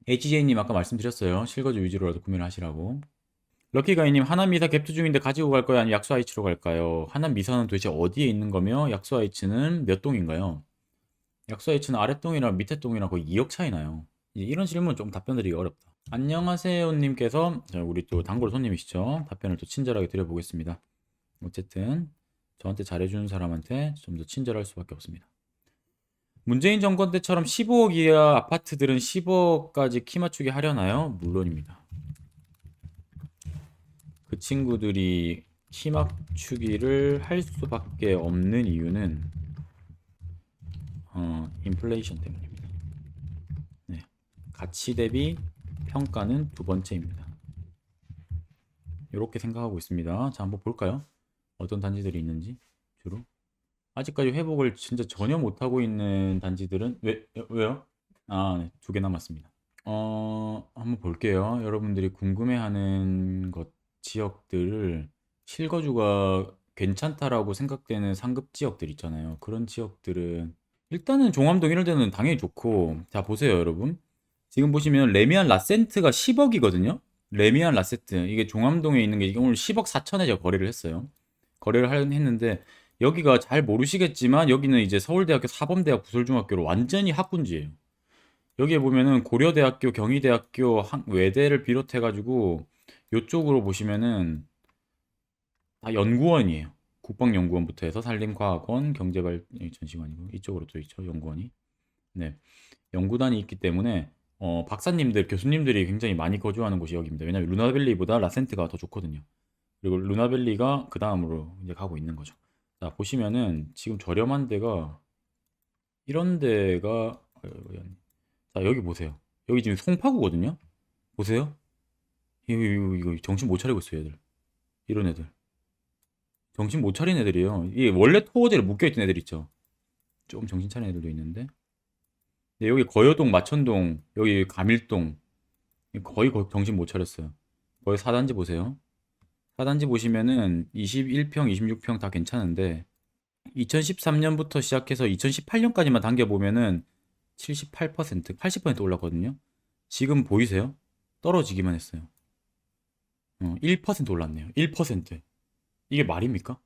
HJ님 아까 말씀드렸어요. 실거주 위주로라도 구매를 하시라고. 럭키가이님 하남미사 갭투 중인데 가지고 갈 거야? 아니면 약수아이치로 갈까요? 하남미사는 도대체 어디에 있는 거며 약수아이치는 몇 동인가요? 약수아이치는 아랫동이랑 밑에 동이랑 거의 2억 차이 나요. 이런 질문은 좀 답변드리기 어렵다. 안녕하세요 님께서 우리 또 단골 손님이시죠. 답변을 또 친절하게 드려보겠습니다. 어쨌든 저한테 잘해주는 사람한테 좀 더 친절할 수밖에 없습니다. 문재인 정권 때처럼 15억 이하 아파트들은 10억까지 키 맞추기 하려나요? 물론입니다. 그 친구들이 키 맞추기를 할 수밖에 없는 이유는 인플레이션 때문입니다. 네. 가치 대비 평가는 두 번째입니다. 이렇게 생각하고 있습니다. 자, 한번 볼까요? 어떤 단지들이 있는지 주로. 아직까지 회복을 진짜 전혀 못하고 있는 단지들은 왜요? 아, 네. 두 개 남았습니다. 한번 볼게요. 여러분들이 궁금해하는 것 지역들을 실거주가 괜찮다라고 생각되는 상급 지역들 있잖아요. 그런 지역들은 일단은 종암동 이런 데는 당연히 좋고 자 보세요 여러분. 지금 보시면 레미안 라센트가 10억이거든요. 레미안 라센트 이게 종암동에 있는 게 이게 오늘 10억 4천에 제가 거래를 했어요. 거래를 했는데 여기가 잘 모르시겠지만 여기는 이제 서울대학교 사범대학 부설중학교로 완전히 학군지예요. 여기에 보면은 고려대학교, 경희대학교, 외대를 비롯해가지고 요쪽으로 보시면은 다 연구원이에요. 국방연구원부터 해서 산림과학원, 전시관이고 이쪽으로 또 있죠 연구원이. 네, 연구단이 있기 때문에 박사님들, 교수님들이 굉장히 많이 거주하는 곳이 여기입니다. 왜냐하면 루나밸리보다 라센트가 더 좋거든요. 그리고 루나밸리가 그 다음으로 이제 가고 있는 거죠. 자 보시면은 지금 저렴한 데가 이런 데가 자 여기 보세요. 여기 지금 송파구거든요. 보세요. 이거 정신 못 차리고 있어요 애들. 이런 애들 정신 못 차린 애들이에요. 이게 원래 토어제로 묶여있던 애들 있죠. 좀 정신 차린 애들도 있는데 여기 거여동, 마천동, 여기 가밀동 거의 정신 못 차렸어요. 거의 4단지 보세요. 4단지 보시면은 21평, 26평 다 괜찮은데 2013년부터 시작해서 2018년까지만 당겨보면은 78%, 80% 올랐거든요. 지금 보이세요? 떨어지기만 했어요. 1% 올랐네요. 1%. 이게 말입니까?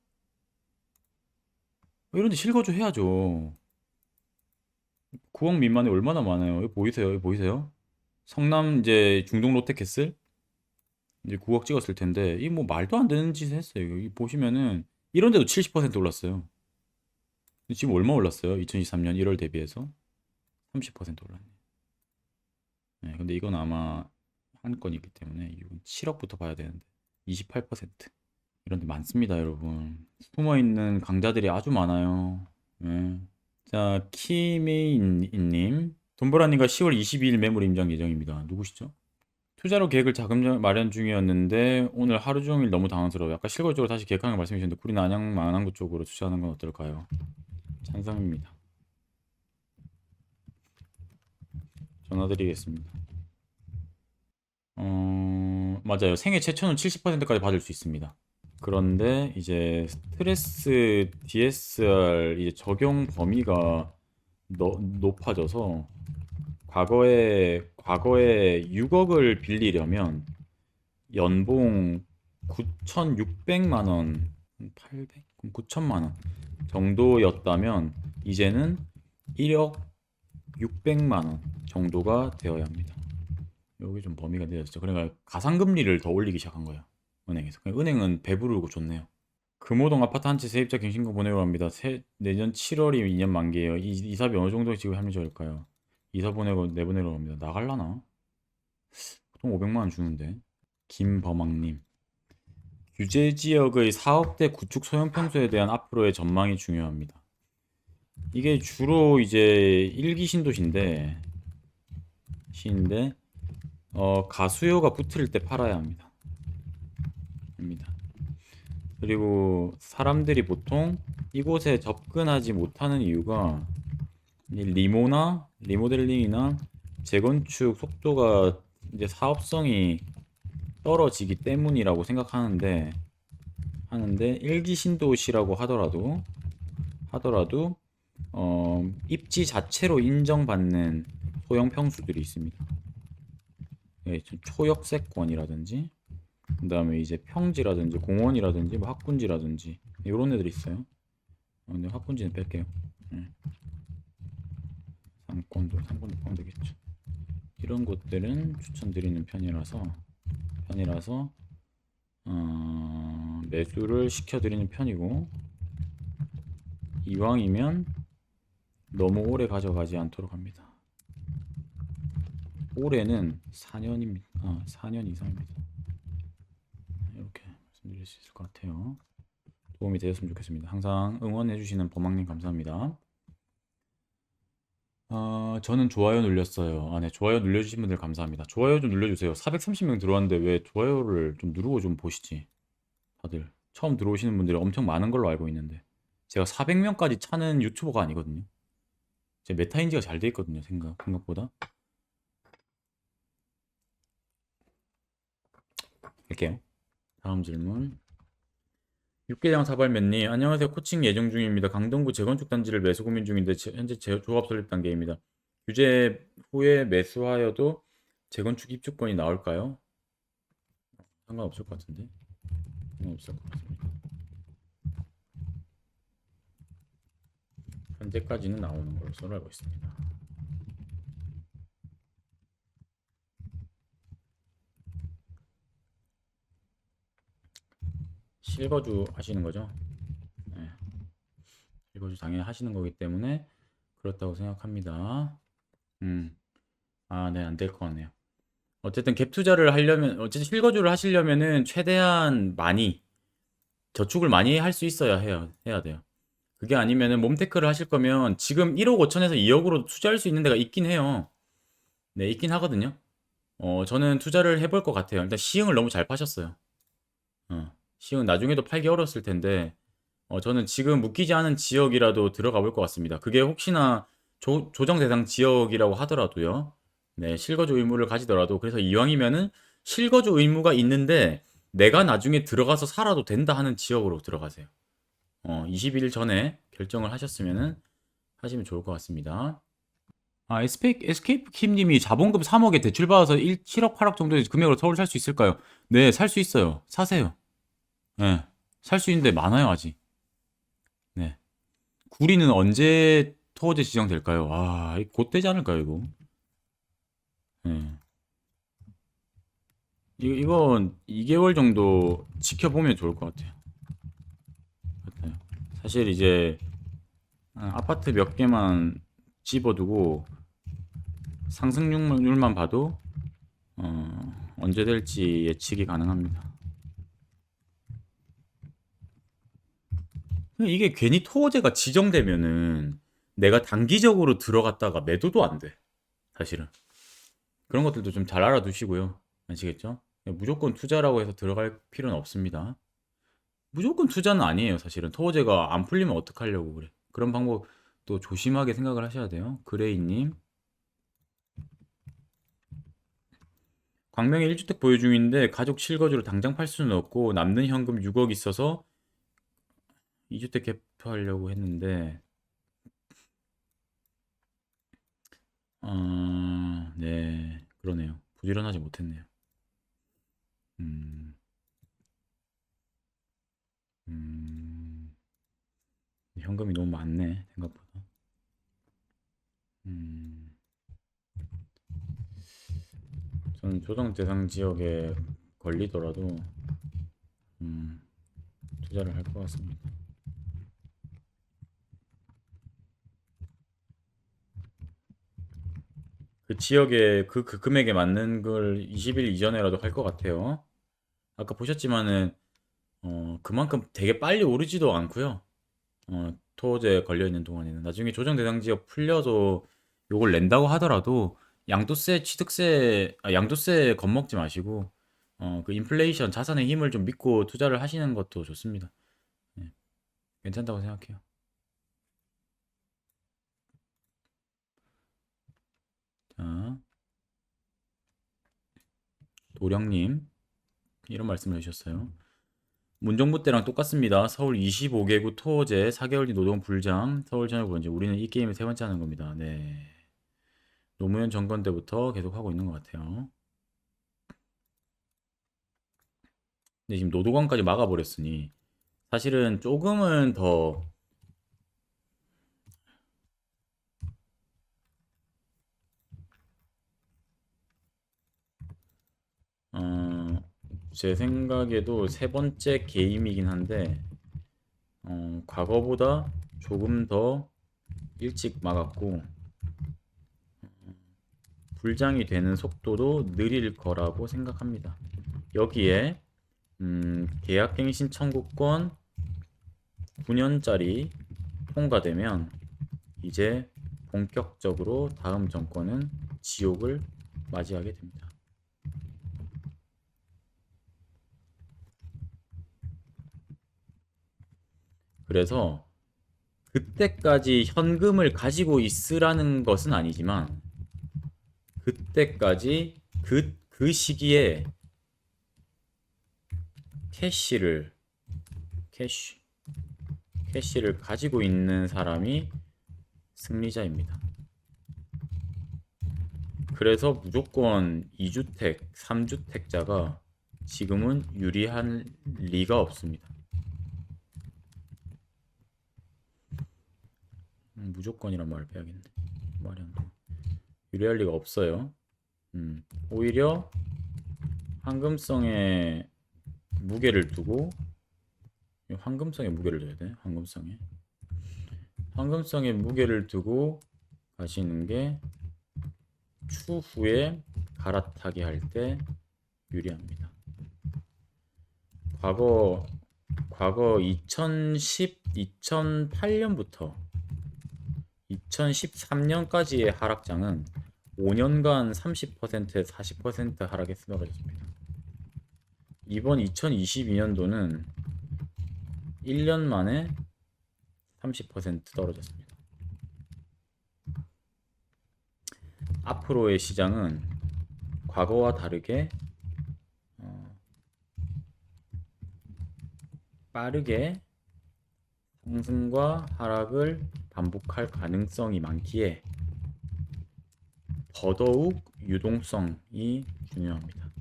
이런데 실거주 해야죠. 9억 미만이 얼마나 많아요. 여기 보이세요? 여기 보이세요? 성남 이제 중동 롯데캐슬 이제 9억 찍었을 텐데 이 뭐 말도 안 되는 짓을 했어요. 여기 보시면은 이런 데도 70% 올랐어요. 지금 얼마 올랐어요? 2023년 1월 대비해서 30% 올랐네요. 네, 근데 이건 아마 한 건이기 때문에 이건 7억부터 봐야 되는데 28% 이런 데 많습니다, 여러분. 숨어 있는 강자들이 아주 많아요. 네. 자, 키메인님. 돈보라님과 10월 22일 매물 임장 예정입니다. 누구시죠? 투자로 계획을 자금 마련 중이었는데 오늘 하루 종일 너무 당황스러워요. 아까 실거주로 다시 계획하는 거 말씀해 주셨는데 구리 안양 망안구 쪽으로 투자하는 건 어떨까요? 찬성입니다. 전화드리겠습니다. 맞아요. 생애 최초는 70%까지 받을 수 있습니다. 그런데 이제 스트레스 DSR 이제 적용 범위가 높아져서 과거에 6억을 빌리려면 연봉 9,600만 원, 800, 9천만 원 정도였다면 이제는 1억 600만 원 정도가 되어야 합니다. 여기 좀 범위가 내려졌죠. 그러니까 가상금리를 더 올리기 시작한 거예요. 은행에서. 은행은 배부르고 좋네요. 금호동 아파트 한 채 세입자 갱신금 보내고 합니다. 내년 7월이 2년 만기예요. 이사비 어느 정도 지금 합리적일까요? 이사 보내고 내보내려고 합니다. 나갈라나? 보통 500만 원 주는데. 김범학님. 규제 지역의 사업대 구축 소형 평수에 대한 앞으로의 전망이 중요합니다. 이게 주로 이제 1기 신도시인데 가수요가 붙을 때 팔아야 합니다. 그리고 사람들이 보통 이곳에 접근하지 못하는 이유가 리모델링이나 재건축 속도가 이제 사업성이 떨어지기 때문이라고 생각하는데 1기 신도시라고 하더라도 입지 자체로 인정받는 소형 평수들이 있습니다. 예, 초역세권이라든지 그다음에 이제 평지라든지 공원이라든지 뭐 학군지라든지 이런 애들이 있어요. 근데 학군지는 뺄게요. 상권도 포함되겠죠. 이런 곳들은 추천드리는 편이라서 매수를 시켜드리는 편이고 이왕이면 너무 오래 가져가지 않도록 합니다. 올해는 4년입니다. 4년 이상입니다. 이렇게 말씀드릴 수 있을 것 같아요. 도움이 되었으면 좋겠습니다. 항상 응원해주시는 범왕님 감사합니다. 저는 좋아요 눌렸어요. 네, 좋아요 눌러주신 분들 감사합니다. 좋아요 좀 눌러주세요. 430명 들어왔는데 왜 좋아요를 좀 누르고 좀 보시지. 다들 처음 들어오시는 분들이 엄청 많은 걸로 알고 있는데 제가 400명까지 차는 유튜버가 아니거든요. 제 메타인지가 잘 돼 있거든요. 생각보다. 할게요. 다음 질문. 육개장 사발면님, 안녕하세요. 코칭 예정 중입니다. 강동구 재건축 단지를 매수 고민 중인데 현재 조합 설립 단계입니다. 규제 후에 매수하여도 재건축 입주권이 나올까요? 상관없을 것 같은데. 상관없을 것 같습니다. 현재까지는 나오는 걸로 알고 있습니다. 실거주 하시는 거죠? 네. 실거주 당연히 하시는 거기 때문에 그렇다고 생각합니다. 네, 안 될 것 같네요. 어쨌든 갭 투자를 하려면, 어쨌든 실거주를 하시려면은 최대한 많이 저축을 많이 할 수 있어야 해야 돼요. 그게 아니면은 몸테크를 하실 거면 지금 1억 5천에서 2억으로 투자할 수 있는 데가 있긴 해요. 네, 있긴 하거든요. 저는 투자를 해볼 것 같아요. 일단 시흥을 너무 잘 파셨어요. 시흥 나중에도 팔기 어려웠을 텐데, 저는 지금 묶이지 않은 지역이라도 들어가 볼 것 같습니다. 그게 혹시나 조정 대상 지역이라고 하더라도요. 네, 실거주 의무를 가지더라도, 그래서 이왕이면은 실거주 의무가 있는데, 내가 나중에 들어가서 살아도 된다 하는 지역으로 들어가세요. 20일 전에 결정을 하셨으면은 하시면 좋을 것 같습니다. 에스케이프 킴님이 자본금 3억에 대출 받아서 7억, 8억 정도의 금액으로 서울 살 수 있을까요? 네, 살 수 있어요. 사세요. 네, 살 수 있는데 많아요, 아직. 네. 구리는 언제 토어제 지정될까요? 곧 되지 않을까요, 이거? 네. 이건 2개월 정도 지켜보면 좋을 것 같아요. 네. 사실 이제 아파트 몇 개만 집어두고 상승률만 봐도 언제 될지 예측이 가능합니다. 이게 괜히 토어제가 지정되면은 내가 단기적으로 들어갔다가 매도도 안 돼. 사실은. 그런 것들도 좀 잘 알아두시고요. 아시겠죠? 무조건 투자라고 해서 들어갈 필요는 없습니다. 무조건 투자는 아니에요, 사실은. 토어제가 안 풀리면 어떡하려고 그래. 그런 방법도 조심하게 생각을 하셔야 돼요. 그레이님. 광명에 1주택 보유 중인데 가족 실거주로 당장 팔 수는 없고 남는 현금 6억 있어서 2주택 개표하려고 했는데 네, 그러네요. 부지런하지 못했네요. 음, 음, 현금이 너무 많네, 생각보다. 음, 저는 조정 대상 지역에 걸리더라도 음, 투자를 할 것 같습니다. 그 지역에 그 금액에 맞는 걸 20일 이전에라도 할 것 같아요. 아까 보셨지만은 그만큼 되게 빨리 오르지도 않고요. 토지에 걸려 있는 동안에는 나중에 조정 대상 지역 풀려서 요걸 낸다고 하더라도 양도세 취득세 양도세 겁먹지 마시고 그 인플레이션 자산의 힘을 좀 믿고 투자를 하시는 것도 좋습니다. 네, 괜찮다고 생각해요. 자, 도령님 이런 말씀을 해주셨어요. 문정부 때랑 똑같습니다. 서울 25개구 토제 4개월 뒤 노동 불장 서울 전역 번지 우리는 이 게임을 세 번째 하는 겁니다. 네. 노무현 정권 때부터 계속 하고 있는 것 같아요. 근데 지금 노도관까지 막아버렸으니 사실은 조금은 더 어, 제 생각에도 세 번째 게임이긴 한데 과거보다 조금 더 일찍 막았고 불장이 되는 속도도 느릴 거라고 생각합니다. 여기에 계약갱신 청구권 9년짜리 통과되면 이제 본격적으로 다음 정권은 지옥을 맞이하게 됩니다. 그래서 그때까지 현금을 가지고 있으라는 것은 아니지만 그때까지 그 시기에 캐시를 가지고 있는 사람이 승리자입니다. 그래서 무조건 2주택, 3주택자가 지금은 유리한 리가 없습니다. 무조건이란 말을 빼야겠네. 말이 안 돼. 유리할 리가 없어요. 오히려 황금성에 무게를 두고 황금성에 무게를 둬야 돼. 황금성에 무게를 두고 가시는 게 추후에 갈아타기 할 때 유리합니다. 과거 2010, 2008년부터 2013년까지의 하락장은 5년간 30%, 40% 하락에 쓰러졌습니다. 이번 2022년도는 1년 만에 30% 떨어졌습니다. 앞으로의 시장은 과거와 다르게 빠르게 상승과 하락을 반복할 가능성이 많기에 더더욱 유동성이 중요합니다.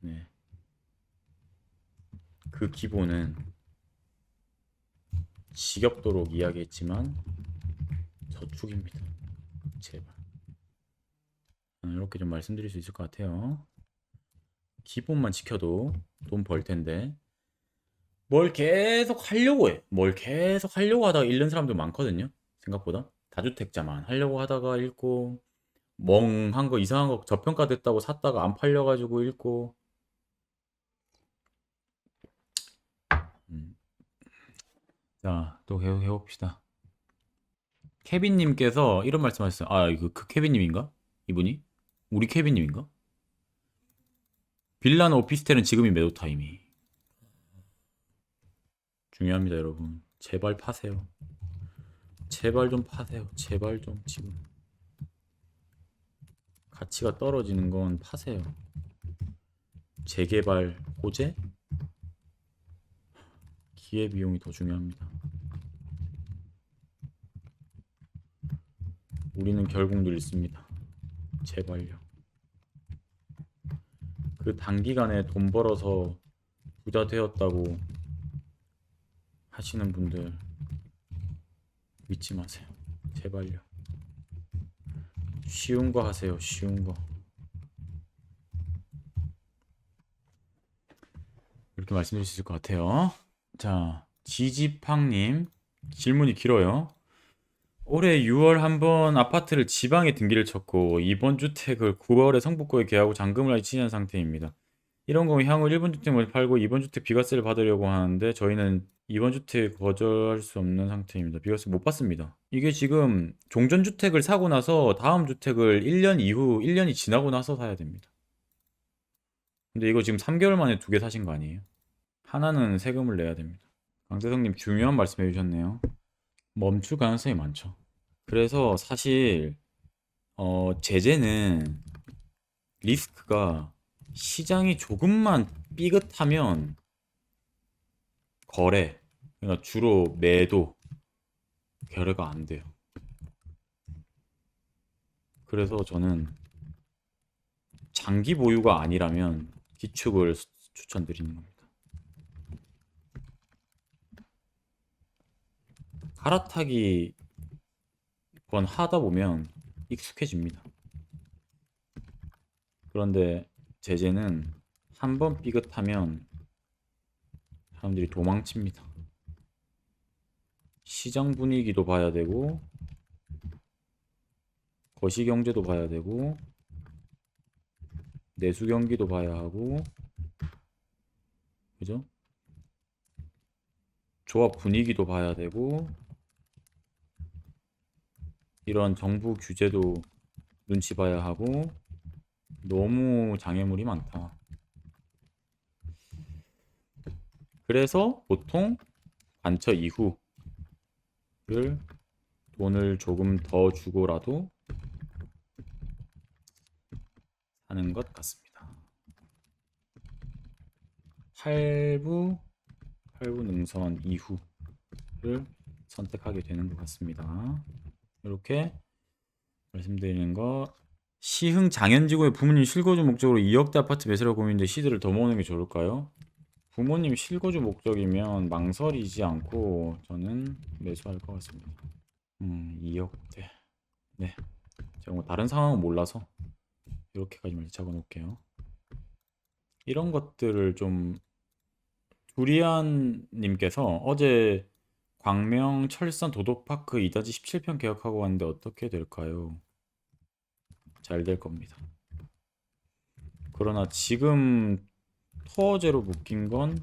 네. 그 기본은 지겹도록 이야기했지만 저축입니다. 제발. 이렇게 좀 말씀드릴 수 있을 것 같아요. 기본만 지켜도 돈 벌 텐데 뭘 계속 하려고 해. 뭘 계속 하려고 하다가 잃는 사람도 많거든요. 생각보다. 다주택자만 하려고 하다가 잃고 멍한 거 이상한 거 저평가됐다고 샀다가 안 팔려가지고 잃고 자, 또 계속 해봅시다. 케빈님께서 이런 말씀하셨어요. 아, 이거 그 케빈님인가? 이분이? 우리 케빈님인가? 빌라나 오피스텔은 지금이 매도 타임이. 중요합니다, 여러분. 제발 파세요. 제발 좀 파세요. 제발 좀 지금. 가치가 떨어지는 건 파세요. 재개발 호재? 기회비용이 더 중요합니다. 우리는 결국 늘습니다. 제발요. 그 단기간에 돈 벌어서 부자 되었다고 하시는 분들 믿지 마세요. 제발요. 쉬운 거 하세요. 쉬운 거. 이렇게 말씀드릴 수 있을 것 같아요. 자, 지지팡님 질문이 길어요. 올해 6월 한번 아파트를 지방에 등기를 쳤고 이번 주택을 9월에 성북구에 계약하고 잔금을 아직 치지 않은 상태입니다. 이런 경우 향후 1번 주택을 팔고 2번 주택 비과세를 받으려고 하는데 저희는 2번 주택 거절할 수 없는 상태입니다. 비과세 못 받습니다. 이게 지금 종전주택을 사고 나서 다음 주택을 1년 이후 1년이 지나고 나서 사야 됩니다. 근데 이거 지금 3개월 만에 2개 사신 거 아니에요? 하나는 세금을 내야 됩니다. 강대성님 중요한 말씀 해주셨네요. 멈출 가능성이 많죠. 그래서 사실 제재는 리스크가 시장이 조금만 삐끗하면 거래, 그러니까 주로 매도, 거래가 안 돼요. 그래서 저는 장기 보유가 아니라면 기축을 추천드리는 겁니다. 갈아타기 번 하다 보면 익숙해집니다. 그런데 제재는 한 번 삐끗하면 사람들이 도망칩니다. 시장 분위기도 봐야 되고 거시경제도 봐야 되고 내수 경기도 봐야 하고 그죠? 조합 분위기도 봐야 되고 이런 정부 규제도 눈치 봐야 하고 너무 장애물이 많다. 그래서 보통 관처 이후를 돈을 조금 더 주고라도 하는 것 같습니다. 할부 능선 이후를 선택하게 되는 것 같습니다. 이렇게 말씀드리는 거. 시흥 장현지구의 부모님 실거주 목적으로 2억대 아파트 매수를 고민인데 시드를 더 모으는 게 좋을까요? 부모님 실거주 목적이면 망설이지 않고 저는 매수할 것 같습니다. 2억대. 네. 제가 뭐 다른 상황은 몰라서 이렇게까지만 적어 놓을게요. 이런 것들을 좀 두리안님께서 어제 광명 철산 도도파크 이다지 17평 계약하고 왔는데 어떻게 될까요? 잘 될 겁니다. 그러나 지금 토어제로 묶인 건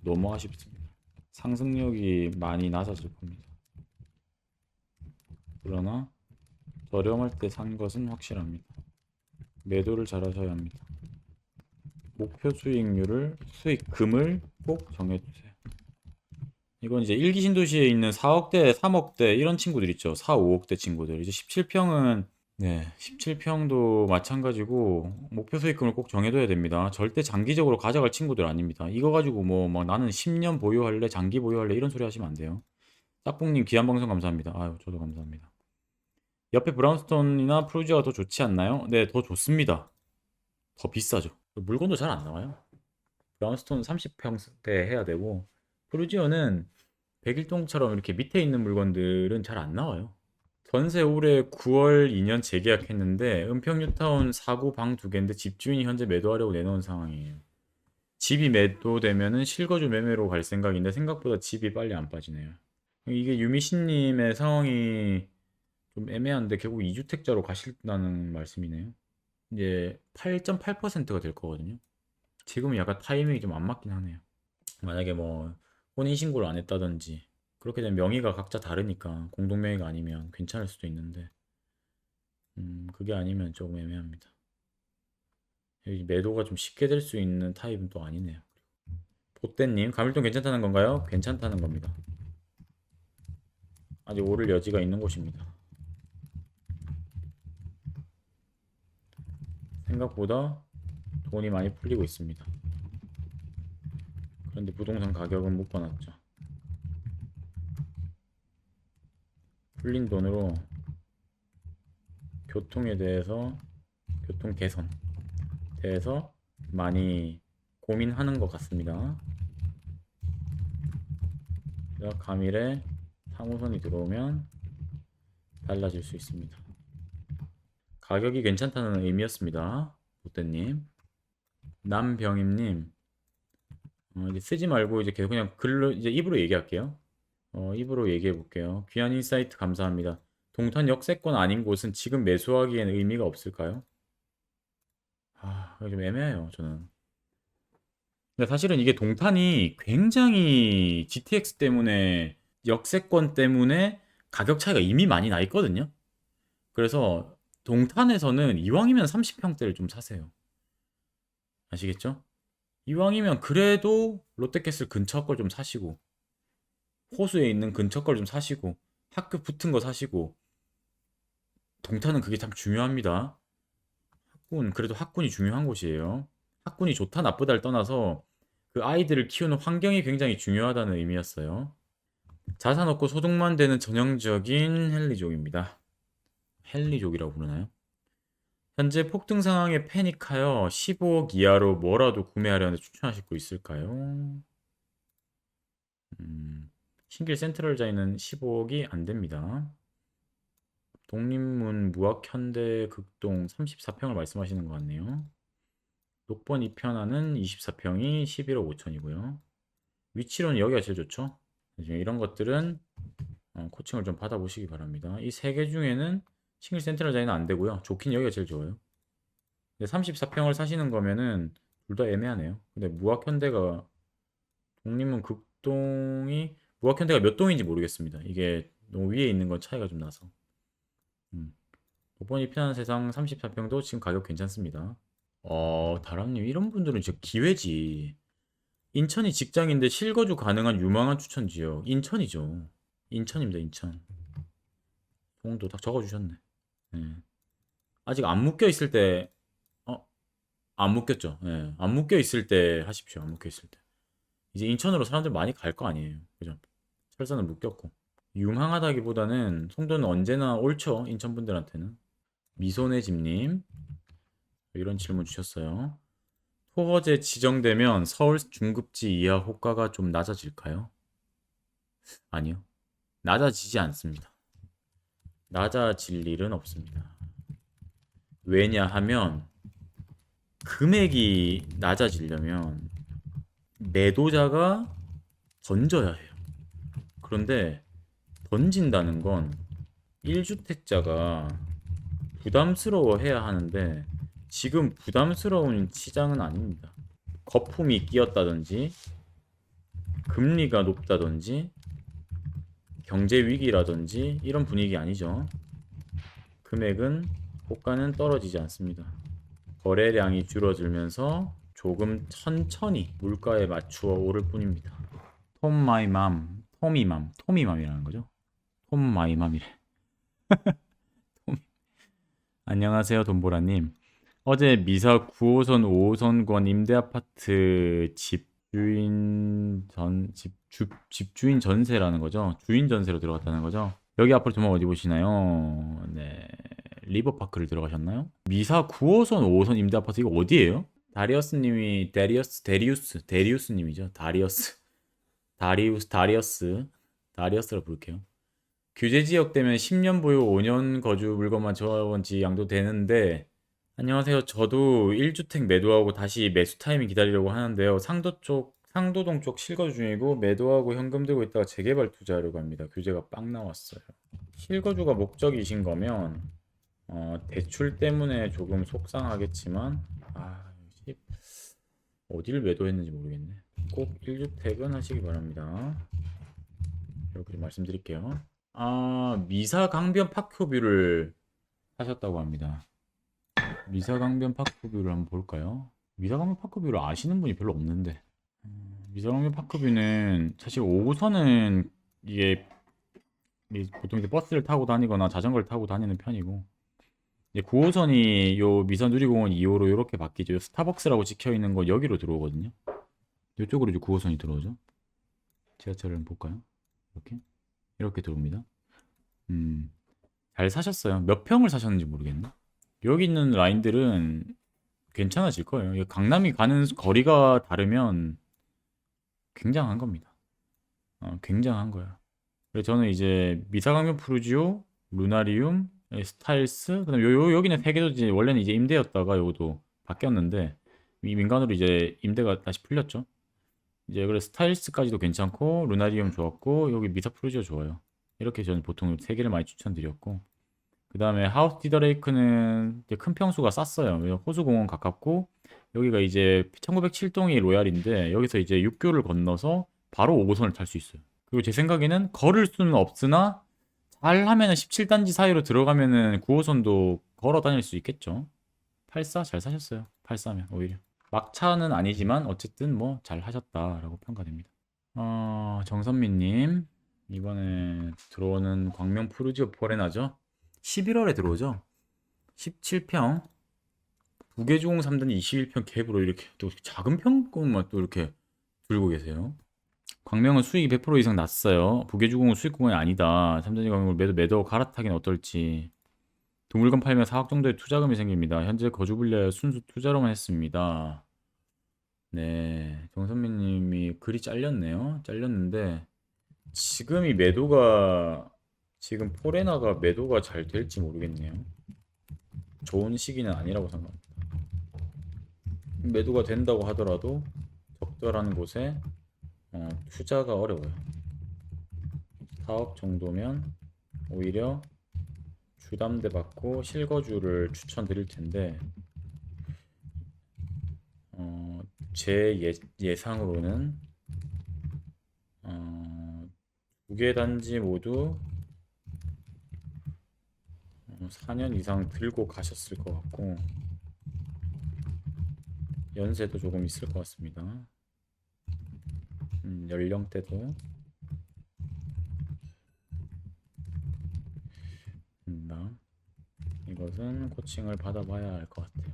너무 아쉽습니다. 상승력이 많이 낮아질 겁니다. 그러나 저렴할 때 산 것은 확실합니다. 매도를 잘 하셔야 합니다. 목표 수익률을 수익금을 꼭 정해주세요. 이건 이제 일기 신도시에 있는 4억대, 3억대 이런 친구들 있죠. 4, 5억대 친구들. 이제 17평은 네, 17평도 마찬가지고 목표 수익금을 꼭 정해둬야 됩니다. 절대 장기적으로 가져갈 친구들 아닙니다. 이거 가지고 뭐 막 나는 10년 보유할래, 장기 보유할래 이런 소리 하시면 안 돼요. 짝꿍님 귀한 방송 감사합니다. 아유, 저도 감사합니다. 옆에 브라운스톤이나 프루지오가 더 좋지 않나요? 네, 더 좋습니다. 더 비싸죠. 물건도 잘 안 나와요. 브라운스톤은 30평대 해야 되고 프루지오는 백일동처럼 이렇게 밑에 있는 물건들은 잘 안 나와요. 전세 올해 9월 2년 재계약했는데 은평뉴타운 4구 방 2개인데 집주인이 현재 매도하려고 내놓은 상황이에요. 집이 매도되면은 실거주 매매로 갈 생각인데 생각보다 집이 빨리 안 빠지네요. 이게 유미신님의 상황이 좀 애매한데 결국 2주택자로 가신다는 말씀이네요. 이제 8.8%가 될 거거든요. 지금은 약간 타이밍이 좀 안 맞긴 하네요. 만약에 뭐 혼인신고를 안 했다든지 그렇게 되면 명의가 각자 다르니까 공동명의가 아니면 괜찮을 수도 있는데 그게 아니면 조금 애매합니다. 여기 매도가 좀 쉽게 될 수 있는 타입은 또 아니네요. 보떼님 가밀동 괜찮다는 건가요? 괜찮다는 겁니다. 아직 오를 여지가 있는 곳입니다. 생각보다 돈이 많이 풀리고 있습니다. 그런데 부동산 가격은 묶어놨죠. 풀린 돈으로 교통에 대해서 교통 개선 대해서 많이 고민하는 것 같습니다. 가밀에 상호선이 들어오면 달라질 수 있습니다. 가격이 괜찮다는 의미였습니다. 보떼님. 남병임님 이제 쓰지 말고 이제 계속 그냥 글로 이제 입으로 얘기할게요. 입으로 얘기해 볼게요. 귀한 인사이트 감사합니다. 동탄 역세권 아닌 곳은 지금 매수하기엔 의미가 없을까요? 좀 애매해요, 저는. 근데 사실은 이게 동탄이 굉장히 GTX 때문에 역세권 때문에 가격 차이가 이미 많이 나 있거든요. 그래서 동탄에서는 이왕이면 30평대를 좀 사세요. 아시겠죠? 이왕이면 그래도 롯데캐슬 근처 걸 좀 사시고 호수에 있는 근처 걸 좀 사시고 학교 붙은 거 사시고 동탄은 그게 참 중요합니다. 그래도 학군이 중요한 곳이에요. 학군이 좋다 나쁘다를 떠나서 그 아이들을 키우는 환경이 굉장히 중요하다는 의미였어요. 자산 없고 소득만 되는 전형적인 헨리족입니다. 헨리족이라고 부르나요? 현재 폭등 상황에 패닉하여 15억 이하로 뭐라도 구매하려는데 추천하실 거 있을까요? 신길 센트럴자이는 15억이 안 됩니다. 독립문 무학현대 극동 34평을 말씀하시는 것 같네요. 녹번 2편하는 24평이 11억 5천이고요. 위치로는 여기가 제일 좋죠. 이런 것들은 코칭을 좀 받아보시기 바랍니다. 이 세 개 중에는 싱글 센트럴자이는 안 되고요. 좋긴 여기가 제일 좋아요. 근데 34평을 사시는 거면은 둘 다 애매하네요. 근데 무학현대가 독립문 극동이 무학현대가 몇 동인지 모르겠습니다. 이게 너무 위에 있는 건 차이가 좀 나서. 음. 복번이 편한 세상 34평도 지금 가격 괜찮습니다. 다람님 이런 분들은 진짜 기회지. 인천이 직장인데 실거주 가능한 유망한 추천 지역. 인천이죠. 인천입니다, 인천. 송도 딱 적어주셨네. 예. 아직 안 묶여 있을 때, 어, 안 묶였죠. 예. 안 묶여 있을 때 하십시오. 안 묶여 있을 때. 이제 인천으로 사람들 많이 갈 거 아니에요. 그죠? 철사는 묶였고. 유망하다기보다는 송도는 언제나 옳죠. 인천 분들한테는. 미소네 집님 이런 질문 주셨어요. 토거제 지정되면 서울 중급지 이하 호가가 좀 낮아질까요? 아니요. 낮아지지 않습니다. 낮아질 일은 없습니다. 왜냐하면 금액이 낮아지려면 매도자가 던져야 해요. 그런데 던진다는 건 1주택자가 부담스러워해야 하는데 지금 부담스러운 시장은 아닙니다. 거품이 끼었다든지 금리가 높다든지 경제 위기라든지 이런 분위기 아니죠. 금액은 호가는 떨어지지 않습니다. 거래량이 줄어들면서 조금 천천히 물가에 맞추어 오를 뿐입니다. 톰마이맘, 토미맘이라는 거죠. 톰마이맘이래. 안녕하세요, 돈보라님. 어제 미사 9호선 5호선권 임대아파트 집주인 전세라는 거죠. 주인 전세로 들어갔다는 거죠. 여기 앞으로 조만 어디 보시나요? 네. 리버파크를 들어가셨나요? 미사 9호선 5호선 임대아파트 이거 어디예요? 데리우스님이죠. 다리어스라 부를게요. 규제 지역 되면 10년 보유 5년 거주 물건만 저원지 양도되는데 안녕하세요. 저도 1주택 매도하고 다시 매수 타이밍 기다리려고 하는데요. 상도동 쪽 실거주 중이고 매도하고 현금 들고 있다가 재개발 투자하려고 합니다. 규제가 빵 나왔어요. 실거주가 목적이신 거면 대출 때문에 조금 속상하겠지만 역시 어디를 매도했는지 모르겠네. 꼭 1주택은 하시기 바랍니다. 이렇게 말씀드릴게요. 미사 강변 파크뷰를 하셨다고 합니다. 미사 강변 파크뷰를 한번 볼까요? 미사 강변 파크뷰를 아시는 분이 별로 없는데. 미사 강변 파크뷰는 사실 5호선은 이게 보통 이제 버스를 타고 다니거나 자전거를 타고 다니는 편이고 이제 9호선이 요 미사 누리공원 2호로 이렇게 바뀌죠. 스타벅스라고 찍혀 있는 거 여기로 들어오거든요. 이쪽으로 이제 9호선이 들어오죠. 지하철을 한번 볼까요? 이렇게 들어옵니다. 잘 사셨어요. 몇 평을 사셨는지 모르겠네. 여기 있는 라인들은 괜찮아질 거예요. 강남이 가는 거리가 다르면 굉장한 겁니다. 굉장한 거야. 그래서 저는 이제 미사강변 푸르지오, 루나리움, 스타일스, 그다음 여기는 세 개도 이제 원래는 이제 임대였다가 요것도 바뀌었는데 이 민간으로 이제 임대가 다시 풀렸죠. 이제 그래서 스타일스까지도 괜찮고 루나리움 좋았고 여기 미사 푸르지오 좋아요. 이렇게 저는 보통 세 개를 많이 추천드렸고 그 다음에 하우스 디더레이크는 큰 평수가 쌌어요. 호수공원 가깝고 여기가 이제 1907동이 로얄인데 여기서 이제 육교를 건너서 바로 5호선을 탈 수 있어요. 그리고 제 생각에는 걸을 수는 없으나 잘 하면은 17단지 사이로 들어가면은 9호선도 걸어 다닐 수 있겠죠. 84 잘 사셨어요. 84면 오히려 막차는 아니지만 어쨌든 뭐 잘 하셨다라고 평가됩니다. 정선미님 이번에 들어오는 광명 푸르지오 포레나죠. 11월에 들어오죠. 17평 부계주공 3단지 21평 갭으로 이렇게 또 작은 평권만 또 이렇게 들고 계세요. 광명은 수익이 100% 이상 났어요. 부계주공은 수익 공간이 아니다. 3단지 광명을 매도 갈아타긴 어떨지. 두 물건 팔면 4억 정도의 투자금이 생깁니다. 현재 거주 분야 순수 투자로만 했습니다. 네, 정선미님이 글이 잘렸네요. 잘렸는데 지금 포레나가 매도가 잘 될지 모르겠네요. 좋은 시기는 아니라고 생각합니다. 매도가 된다고 하더라도 적절한 곳에 투자가 어려워요. 4억 정도면 오히려 주담대 받고 실거주를 추천드릴 텐데 제 예상으로는 두 개 단지 모두 4년 이상 들고 가셨을 것 같고 연세도 조금 있을 것 같습니다. 연령대도 나 이것은 코칭을 받아봐야 할 것 같아요.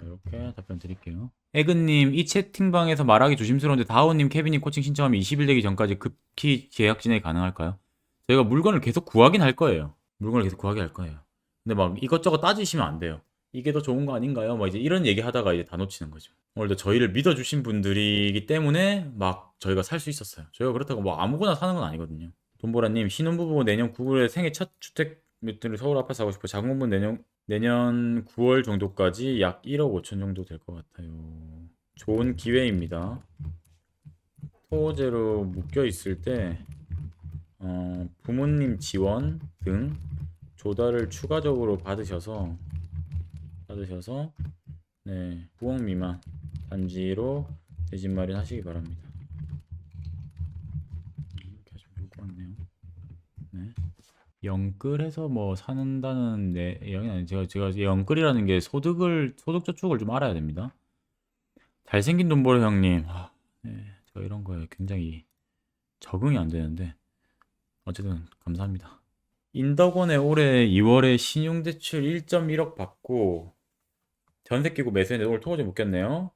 이렇게 답변 드릴게요. 에그님, 이 채팅방에서 말하기 조심스러운데 다오님, 케빈님 코칭 신청하면 20일 되기 전까지 급히 계약 진행이 가능할까요? 저희가 물건을 계속 구하긴 할 거예요. 물건을 계속 구하게 할 거예요. 근데 막 이것저것 따지시면 안 돼요. 이게 더 좋은 거 아닌가요? 막 이제 이런 얘기 하다가 이제 다 놓치는 거죠. 오늘도 저희를 믿어주신 분들이기 때문에 막 저희가 살 수 있었어요. 저희가 그렇다고 뭐 아무거나 사는 건 아니거든요. 돈보라님, 신혼부부 내년 9월에 생애 첫 주택 뮤트를 서울 아파트 사고 싶어. 작은 건물 내년 9월 정도까지 약 1억 5천 정도 될 것 같아요. 좋은 기회입니다. 토제로 묶여 있을 때 부모님 지원 등 조달을 추가적으로 받으셔서 네, 9억 미만 단지로 내 집 마련하시기 바랍니다. 이렇게 하시면 좋을 것 같네요. 네. 영끌해서 뭐 사는다는 내용이 아니 제가 영끌이라는 게 소득 저축을 좀 알아야 됩니다. 잘생긴 돈벌이 형님, 네, 저 이런 거에 굉장히 적응이 안 되는데 어쨌든 감사합니다. 인덕원에 올해 2월에 신용대출 1.1억 받고 전세 끼고 매수했는데 오늘 토어제 묶였네요.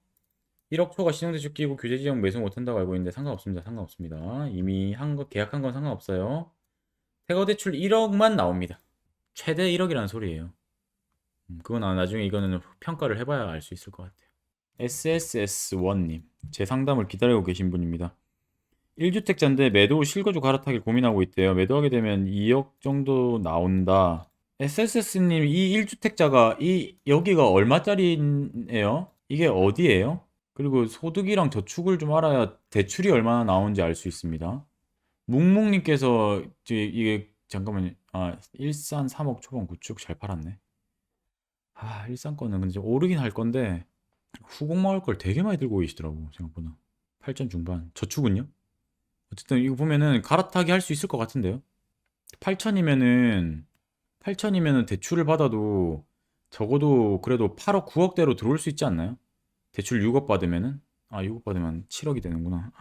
1억 초과 신용대출 끼고 규제지역 매수 못한다고 알고 있는데 상관없습니다. 이미 계약한 건 상관없어요. 태거대출 1억만 나옵니다. 최대 1억이라는 소리예요. 그건 나중에 이거는 평가를 해봐야 알 수 있을 것 같아요. SSS1님, 제 상담을 기다리고 계신 분입니다. 1주택자인데 매도 후 실거주 갈아타길 고민하고 있대요. 매도하게 되면 2억 정도 나온다. SSS님, 이 1주택자가 여기가 얼마짜리예요? 이게 어디예요? 그리고 소득이랑 저축을 좀 알아야 대출이 얼마나 나오는지 알 수 있습니다. 묵묵님께서 이게 잠깐만요. 일산 3억 초반 구축 잘 팔았네. 일산 거는 근데 좀 오르긴 할 건데 후공 막을 걸 되게 많이 들고 계시더라고 생각보다. 8전 중반. 저축은요? 어쨌든 이거 보면은 갈아타기 할 수 있을 것 같은데요. 8천이면은 대출을 받아도 적어도 그래도 8억 9억대로 들어올 수 있지 않나요? 대출 6억 받으면은 6억 받으면 7억이 되는구나.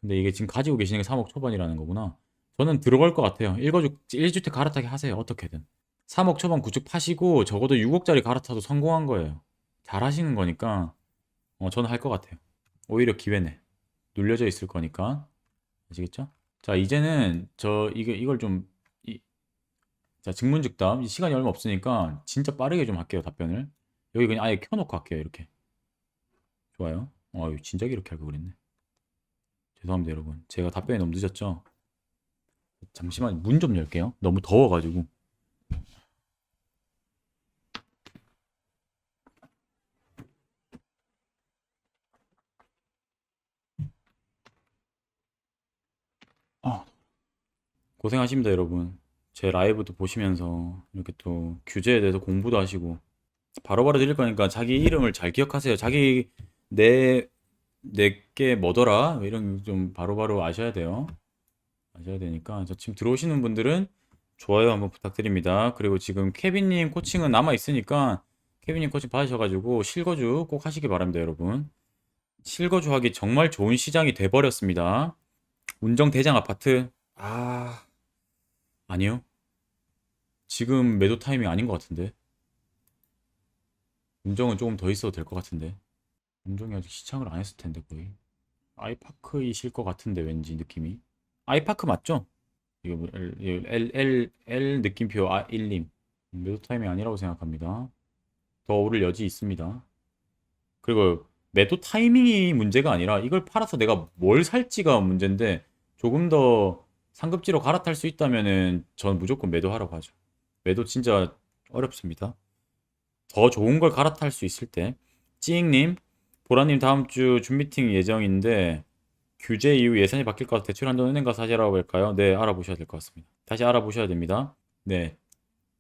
근데 이게 지금 가지고 계시는 게 3억 초반이라는 거구나. 저는 들어갈 것 같아요. 1주택 갈아타기 하세요. 어떻게든. 3억 초반 구축 파시고 적어도 6억짜리 갈아타도 성공한 거예요. 잘 하시는 거니까 저는 할 것 같아요. 오히려 기회네. 눌려져 있을 거니까. 아시겠죠? 자, 이제는 이걸 좀 자, 직문즉답. 시간이 얼마 없으니까 진짜 빠르게 좀 할게요, 답변을. 여기 그냥 아예 켜놓고 할게요, 이렇게. 좋아요. 진짜 이렇게 할걸 그랬네. 죄송합니다, 여러분. 제가 답변이 너무 늦었죠? 잠시만 문 좀 열게요. 너무 더워가지고. 고생하십니다, 여러분. 제 라이브도 보시면서 이렇게 또 규제에 대해서 공부도 하시고 바로바로 드릴 거니까 자기 이름을 잘 기억하세요. 자기 내게 뭐더라? 이런 좀 바로바로 아셔야 돼요. 아셔야 되니까 저 지금 들어오시는 분들은 좋아요 한번 부탁드립니다. 그리고 지금 케빈님 코칭은 남아 있으니까 케빈님 코칭 받으셔가지고 실거주 꼭 하시기 바랍니다, 여러분. 실거주 하기 정말 좋은 시장이 돼버렸습니다. 운정대장 아파트 아니요. 지금 매도 타이밍 아닌 것 같은데. 운정은 조금 더 있어도 될 것 같은데. 운정이 아직 시창을 안 했을 텐데 거의. 아이파크이실 것 같은데 왠지 느낌이. 아이파크 맞죠? 이거 뭐 L 느낌표 1님. 매도 타이밍 아니라고 생각합니다. 더 오를 여지 있습니다. 그리고 매도 타이밍이 문제가 아니라 이걸 팔아서 내가 뭘 살지가 문제인데 조금 더 상급지로 갈아탈 수 있다면은 전 무조건 매도하라고 하죠. 매도 진짜 어렵습니다. 더 좋은 걸 갈아탈 수 있을 때. 찌잉님, 보라님 다음 주 줌미팅 예정인데 규제 이후 예산이 바뀔 것 같아 대출 한도 은행 가서 다시 알아볼까요? 네, 알아보셔야 될 것 같습니다. 다시 알아보셔야 됩니다. 네,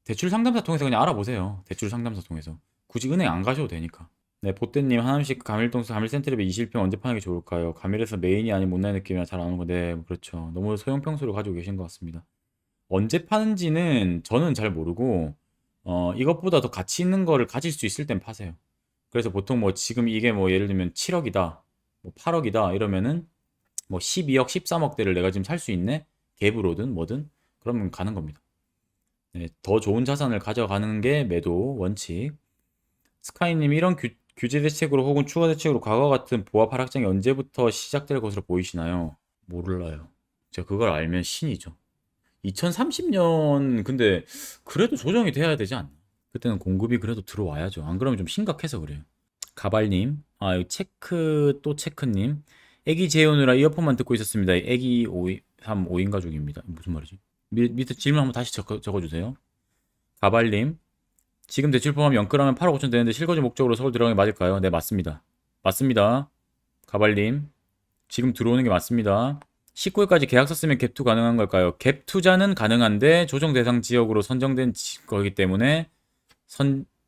대출 상담사 통해서 그냥 알아보세요. 대출 상담사 통해서. 굳이 은행 안 가셔도 되니까. 네. 네, 보떼님 하남식 가밀동수 가밀 센트랩에 20평 언제 파는 게 좋을까요? 가밀에서 메인이 아닌 못난 느낌이라 잘 안 오는 건데, 그렇죠. 너무 소형 평수를 가지고 계신 것 같습니다. 언제 파는지는 저는 잘 모르고, 이것보다 더 가치 있는 거를 가질 수 있을 땐 파세요. 그래서 보통 뭐 지금 이게 뭐 예를 들면 7억이다, 뭐 8억이다 이러면은 뭐 12억, 13억대를 내가 지금 살 수 있네? 갭으로든 뭐든 그러면 가는 겁니다. 네, 더 좋은 자산을 가져가는 게 매도 원칙. 스카이님 이런 규제 대책으로 혹은 추가 대책으로 과거 같은 보합 하락장이 언제부터 시작될 것으로 보이시나요? 몰라요. 제가 그걸 알면 신이죠. 2030년 근데 그래도 조정이 돼야 되지 않나? 그때는 공급이 그래도 들어와야죠. 안 그러면 좀 심각해서 그래요. 가발님, 아 여기 체크 또 체크님, 애기 재우느라 이어폰만 듣고 있었습니다. 애기 5인 가족입니다. 무슨 말이지? 밑에 질문 한번 다시 적어주세요. 가발님, 지금 대출 포함 연끌하면 8억 5천 되는데 실거주 목적으로 서울 들어가는 게 맞을까요? 네, 맞습니다. 맞습니다. 가발님, 지금 들어오는 게 맞습니다. 19일까지 계약서 쓰면 갭투 가능한 걸까요? 갭 투자는 가능한데 조정 대상 지역으로 선정된 거기 때문에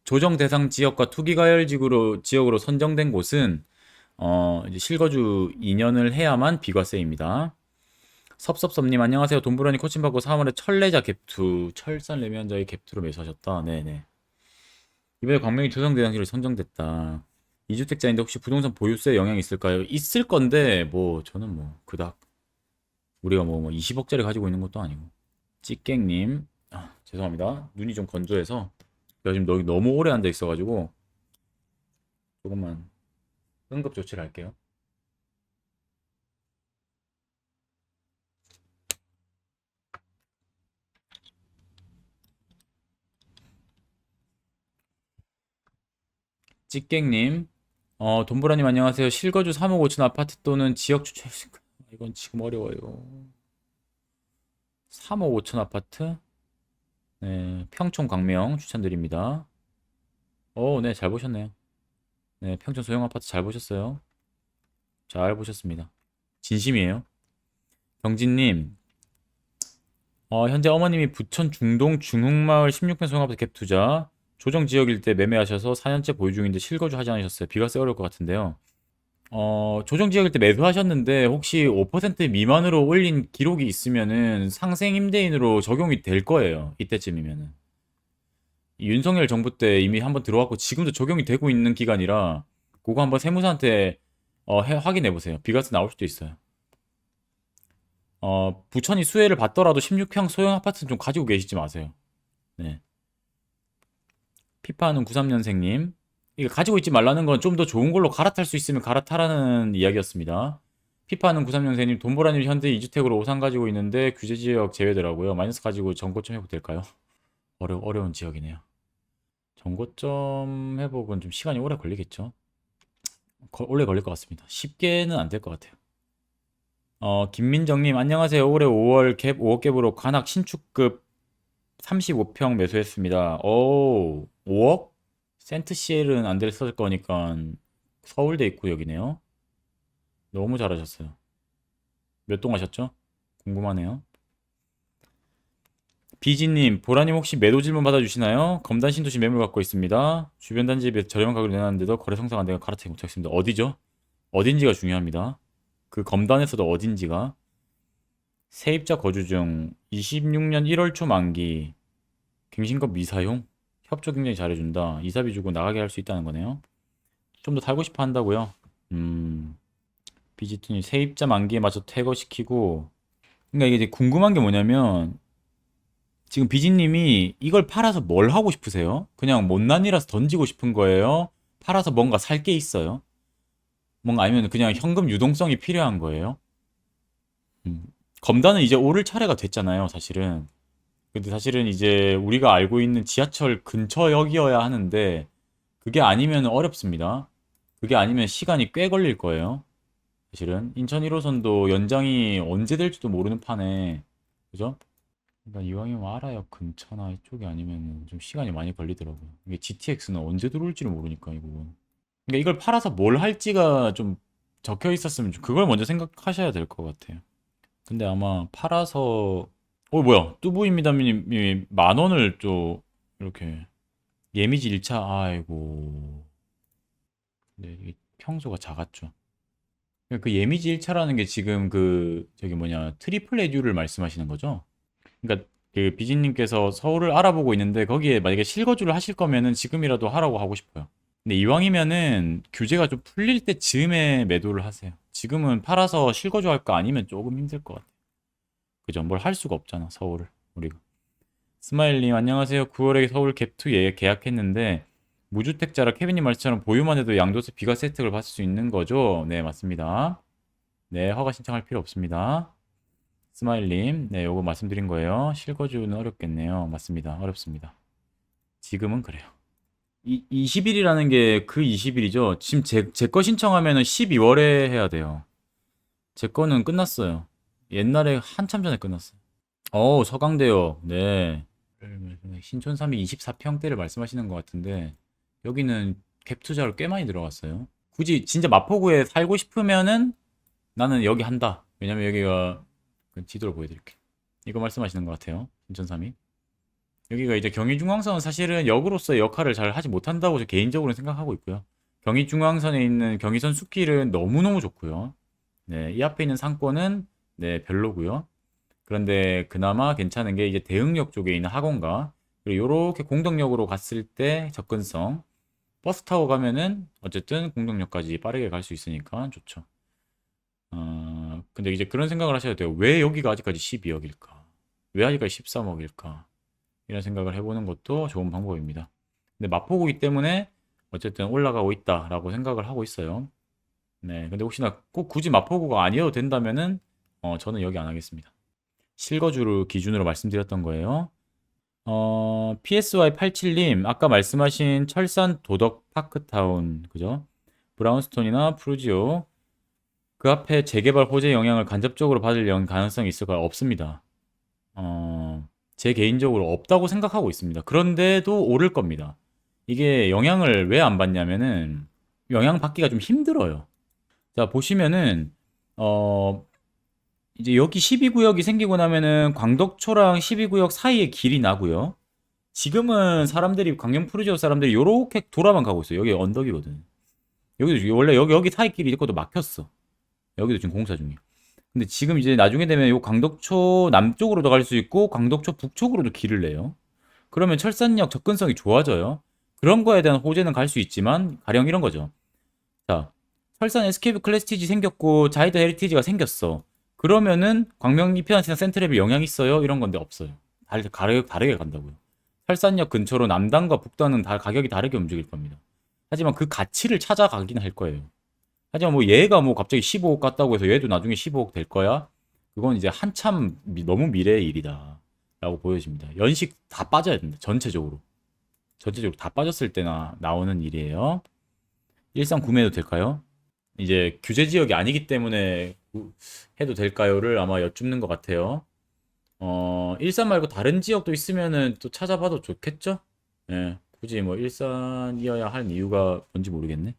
조정 대상 지역과 투기과열 지역으로 선정된 곳은 이제 실거주 2년을 해야만 비과세입니다. 섭섭섭님 안녕하세요. 돈부라니 코칭받고 3월에 철레자 갭투 철산 레미안자의 갭투로 매수하셨다. 네네. 이번에 광명이 조정 대상지로 선정됐다. 2주택자인데 혹시 부동산 보유세 영향이 있을까요? 있을 건데 뭐 저는 뭐 그닥 우리가 뭐 20억짜리 가지고 있는 것도 아니고. 찌깽님, 죄송합니다. 눈이 좀 건조해서 제가 지금 여기 너무 오래 앉아 있어가지고 조금만 응급 조치를 할게요. 찌깽님, 돈보라님 안녕하세요. 실거주 3억 5천 아파트 또는 지역 추천. 이건 지금 어려워요. 3억 5천 아파트? 네, 평촌 광명 추천드립니다. 네, 잘 보셨네요. 네, 평촌 소형 아파트 잘 보셨어요. 잘 보셨습니다. 진심이에요. 경진님, 현재 어머님이 부천 중동 중흥마을 16평 소형 아파트 갭 투자 조정 지역일 때 매매하셔서 4년째 보유 중인데 실거주 하지 않으셨어요. 비과세 어려울 것 같은데요. 조정 지역일 때 매수하셨는데 혹시 5% 미만으로 올린 기록이 있으면은 상생 임대인으로 적용이 될 거예요. 이때쯤이면은. 윤석열 정부 때 이미 한번 들어왔고 지금도 적용이 되고 있는 기간이라 그거 한번 세무사한테 확인해 보세요. 비과세 나올 수도 있어요. 부천이 수혜를 받더라도 16평 소형 아파트는 좀 가지고 계시지 마세요. 네. 피파하는 93년생님. 이거 가지고 있지 말라는 건 좀 더 좋은 걸로 갈아탈 수 있으면 갈아타라는 이야기였습니다. 피파하는 93년생님, 돈보라님 현재 2주택으로 오산 가지고 있는데 규제 지역 제외더라고요. 마이너스 가지고 전고점 회복 될까요? 어려운 지역이네요. 전고점 회복은 좀 시간이 오래 걸리겠죠? 오래 걸릴 것 같습니다. 쉽게는 안 될 것 같아요. 김민정님, 안녕하세요. 올해 5월 갭 5억 갭으로 관악 신축급 35평 매수했습니다. 5억? 센트 CL은 안 됐을 거니까 서울대 입구역이네요. 너무 잘하셨어요. 몇 동 하셨죠? 궁금하네요. 비지님, 보라님 혹시 매도 질문 받아주시나요? 검단 신도시 매물 갖고 있습니다. 주변 단지에 비해 저렴한 가격을 내놨는데도 거래 성사가 안 되고 갈아타지 못하겠습니다. 어디죠? 어딘지가 중요합니다. 그 검단에서도 어딘지가 세입자 거주 중 26년 1월 초 만기 갱신급 미사용 협조 굉장히 잘해준다. 이사비 주고 나가게 할 수 있다는 거네요. 좀 더 살고 싶어 한다고요? 비지트니 세입자 만기에 맞춰 퇴거시키고 그러니까 이게 이제 궁금한 게 뭐냐면 지금 비지님이 이걸 팔아서 뭘 하고 싶으세요? 그냥 못난이라서 던지고 싶은 거예요? 팔아서 뭔가 살 게 있어요? 뭔가 아니면 그냥 현금 유동성이 필요한 거예요? 음, 검단은 이제 오를 차례가 됐잖아요, 사실은. 근데 사실은 이제 우리가 알고 있는 지하철 근처역이어야 하는데 그게 아니면 어렵습니다. 그게 아니면 시간이 꽤 걸릴 거예요. 사실은 인천 1호선도 연장이 언제 될지도 모르는 판에 그죠? 그러니까 이왕이면 알아요. 근처나 이쪽이 아니면 좀 시간이 많이 걸리더라고요. 이게 GTX는 언제 들어올지를 모르니까 이 부분. 그러니까 이걸 팔아서 뭘 할지가 좀 적혀 있었으면 그걸 먼저 생각하셔야 될 것 같아요. 근데 아마 팔아서 뭐야 뚜부입니다님이 10,000원을 또 이렇게 예미지 1차 아이고 네, 이게 평소가 작았죠. 그 예미지 1차라는 게 지금 그 저기 뭐냐 트리플 에듀를 말씀하시는 거죠? 그러니까 그 비진님께서 서울을 알아보고 있는데 거기에 만약에 실거주를 하실 거면은 지금이라도 하라고 하고 싶어요. 근데 이왕이면은 규제가 좀 풀릴 때 즈음에 매도를 하세요. 지금은 팔아서 실거주 할까 아니면 조금 힘들 것 같아요. 그죠? 뭘 할 수가 없잖아, 서울을. 우리가. 스마일님, 안녕하세요. 9월에 서울 갭투 계약했는데, 무주택자라 케빈님 말씀처럼 보유만 해도 양도세 비과세 혜택을 받을 수 있는 거죠? 네, 맞습니다. 네, 허가 신청할 필요 없습니다. 스마일님, 네, 요거 말씀드린 거예요. 실거주는 어렵겠네요. 맞습니다. 어렵습니다. 지금은 그래요. 20일이라는 게 그 20일이죠. 지금 제 거 신청하면은 12월에 해야 돼요. 제 거는 끝났어요. 옛날에 한참 전에 끝났어요. 서강대요. 네. 신촌 324평대를 말씀하시는 것 같은데, 여기는 갭 투자로 꽤 많이 들어갔어요. 굳이 진짜 마포구에 살고 싶으면은 나는 여기 한다. 왜냐면 여기가 그 지도를 보여드릴게. 이거 말씀하시는 것 같아요. 신촌 3이. 여기가 이제 경의중앙선은 사실은 역으로서의 역할을 잘 하지 못한다고 저 개인적으로 생각하고 있고요. 경의중앙선에 있는 경의선 숲길은 너무너무 좋고요. 네, 이 앞에 있는 상권은 네, 별로고요. 그런데 그나마 괜찮은 게 이제 대흥역 쪽에 있는 학원가 그리고 요렇게 공덕역으로 갔을 때 접근성 버스 타고 가면은 어쨌든 공덕역까지 빠르게 갈 수 있으니까 좋죠. 근데 이제 그런 생각을 하셔야 돼요. 왜 여기가 아직까지 12억일까? 왜 아직까지 13억일까? 이런 생각을 해보는 것도 좋은 방법입니다. 근데 마포구이기 때문에 어쨌든 올라가고 있다라고 생각을 하고 있어요. 네, 근데 혹시나 꼭 굳이 마포구가 아니어도 된다면은 저는 여기 안 하겠습니다. 실거주를 기준으로 말씀드렸던 거예요. PSY87님, 아까 말씀하신 철산 도덕 파크타운, 그죠? 브라운스톤이나 프루지오, 그 앞에 재개발 호재 영향을 간접적으로 받을 가능성이 있을까요? 없습니다. 제 개인적으로 없다고 생각하고 있습니다. 그런데도 오를 겁니다. 이게 영향을 왜 안 받냐면은, 영향 받기가 좀 힘들어요. 자, 보시면은, 어, 이제 여기 12구역이 생기고 나면은 광덕초랑 12구역 사이에 길이 나고요. 지금은 사람들이 광명 프루지오 사람들이 요렇게 돌아만 가고 있어요. 여기 언덕이거든. 여기도 원래 여기 사이 길이 있고도 막혔어. 여기도 지금 공사 중이야. 근데 지금 이제 나중에 되면 요 광덕초 남쪽으로도 갈 수 있고 광덕초 북쪽으로도 길을 내요. 그러면 철산역 접근성이 좋아져요. 그런 거에 대한 호재는 갈 수 있지만 가령 이런 거죠. 자, 설산 SKB 클래스티지 생겼고 자이드 헤리티지가 생겼어. 그러면은 광명 이편한테나 센트랩에 영향 있어요? 이런 건데 없어요. 다르게 간다고요. 설산역 근처로 남단과 북단은 가격이 다르게 움직일 겁니다. 하지만 그 가치를 찾아가긴 할 거예요. 하지만 뭐 얘가 뭐 갑자기 15억 같다고 해서 얘도 나중에 15억 될 거야? 그건 이제 한참 너무 미래의 일이다. 라고 보여집니다. 연식 다 빠져야 된다. 전체적으로. 전체적으로 다 빠졌을 때나 나오는 일이에요. 일산 구매해도 될까요? 이제 규제 지역이 아니기 때문에 해도 될까요를 아마 여쭙는 것 같아요. 일산 말고 다른 지역도 있으면은 또 찾아봐도 좋겠죠? 예, 굳이 뭐 일산이어야 할 이유가 뭔지 모르겠네.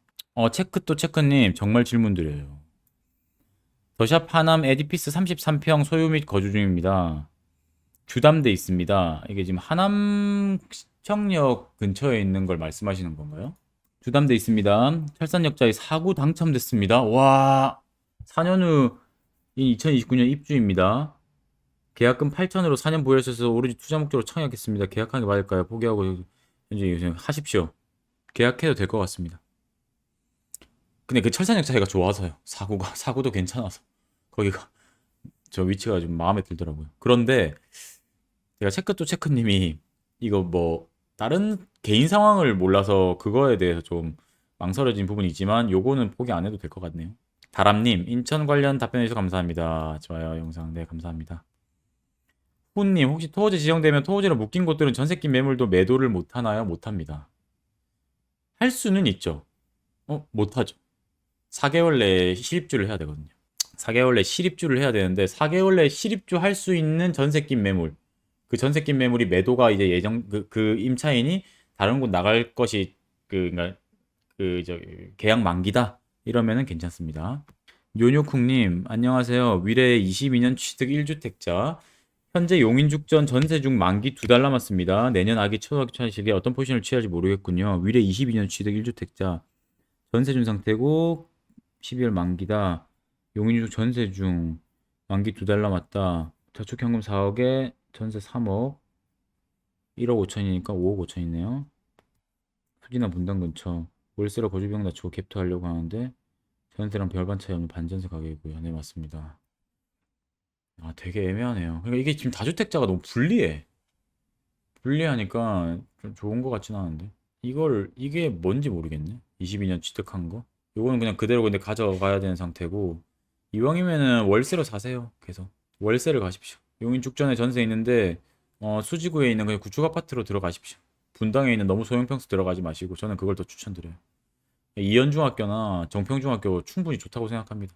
체크 또 체크님 정말 질문 드려요. 더샵 하남 에디피스 33평 소유 및 거주 중입니다. 주담대 있습니다. 이게 지금 하남 시청역 근처에 있는 걸 말씀하시는 건가요? 주담대 있습니다. 철산역자에 4구 당첨됐습니다. 와, 4년 후 2029년 입주입니다. 계약금 8천으로 4년 보유하셔서 오로지 투자 목적으로 청약했습니다. 계약하는 게 맞을까요? 포기하고 현재 하십시오. 계약해도 될 것 같습니다. 근데 그 철산역 자리가 좋아서요. 사구도 괜찮아서 거기가 저 위치가 좀 마음에 들더라고요. 그런데 제가 체크 또 체크님이 이거 뭐 다른 개인 상황을 몰라서 그거에 대해서 좀 망설여진 부분이 있지만 요거는 포기 안 해도 될 것 같네요. 다람님 인천 관련 답변해 주셔서 감사합니다. 좋아요 영상 네 감사합니다. 후님 혹시 토호제 지정되면 토호제로 묶인 곳들은 전세 낀 매물도 매도를 못 하나요? 못 합니다. 할 수는 있죠. 못 하죠. 4개월 내에 실입주를 해야 되거든요. 4개월 내에 실입주를 해야 되는데 4개월 내에 실입주 할 수 있는 전세 낀 매물 그 전세 낀 매물이 매도가 이제 그 임차인이 다른 곳 나갈 것이 그러니까 계약 만기다 이러면은 괜찮습니다. 요뇨쿵님 안녕하세요. 위례 22년 취득 1주택자 현재 용인죽전 전세중 만기 2달 남았습니다. 내년 아기 초등학교 차시기에 어떤 포지션을 취할지 모르겠군요. 위례 22년 취득 1주택자 전세 준 상태고 12월 만기다. 용인주택 전세 중 만기 2달 남았다. 저축 현금 4억에 전세 3억 1억 5천이니까 5억 5천이네요. 수지나 분당 근처 월세로 거주 비용 낮추고 갭투 하려고 하는데 전세랑 별반 차이 없는 반전세 가격이고요. 네, 맞습니다. 아, 되게 애매하네요. 그러니까 이게 지금 다주택자가 너무 불리해. 불리하니까 좀 좋은 것 같진 않은데. 이게 뭔지 모르겠네. 22년 취득한 거. 요거는 그냥 그대로 근데 가져가야 되는 상태고. 이왕이면은 월세로 사세요. 계속. 월세를 가십시오. 용인 죽전에 전세 있는데, 수지구에 있는 그냥 구축 아파트로 들어가십시오. 분당에 있는 너무 소형평수 들어가지 마시고, 저는 그걸 더 추천드려요. 이연중학교나 정평중학교 충분히 좋다고 생각합니다.